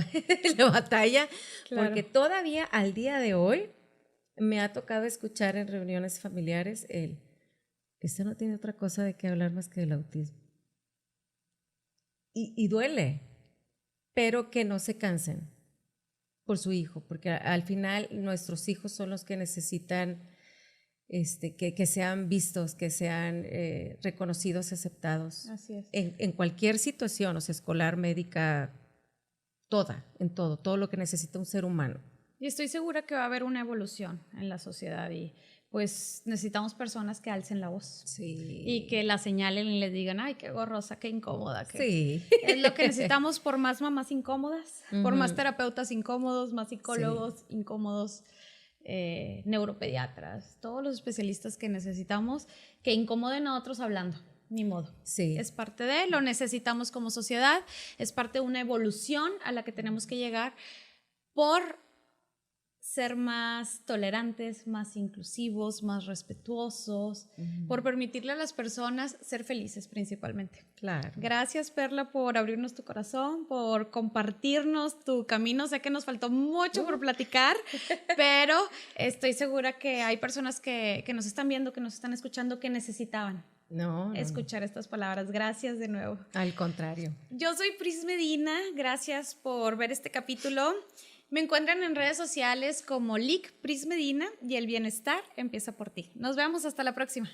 le batalla, Claro. porque todavía al día de hoy me ha tocado escuchar en reuniones familiares esto no tiene otra cosa de qué hablar más que del autismo. Y duele, pero que no se cansen por su hijo, porque al final nuestros hijos son los que necesitan que sean vistos, que sean reconocidos, aceptados. Así es. En cualquier situación, o sea, escolar, médica, todo lo que necesita un ser humano. Y estoy segura que va a haber una evolución en la sociedad, y pues necesitamos personas que alcen la voz. Sí. Y que la señalen y les digan, ay, qué gorrosa, qué incómoda. Sí. Es lo que necesitamos, por más mamás incómodas, por más terapeutas incómodos, más psicólogos incómodos, neuropediatras, todos los especialistas que necesitamos, que incomoden a otros hablando. Ni modo. Sí. Es parte de, lo necesitamos como sociedad, es parte de una evolución a la que tenemos que llegar por ser más tolerantes, más inclusivos, más respetuosos, por permitirle a las personas ser felices principalmente. Claro. Gracias, Perla, por abrirnos tu corazón, por compartirnos tu camino. Sé que nos faltó mucho por platicar, pero estoy segura que hay personas que nos están viendo, que nos están escuchando, que necesitaban escuchar estas palabras. Gracias de nuevo. Al contrario. Yo soy Pris Medina, gracias por ver este capítulo. Me encuentran en redes sociales como Lic Pris Medina, y el bienestar empieza por ti. Nos vemos hasta la próxima.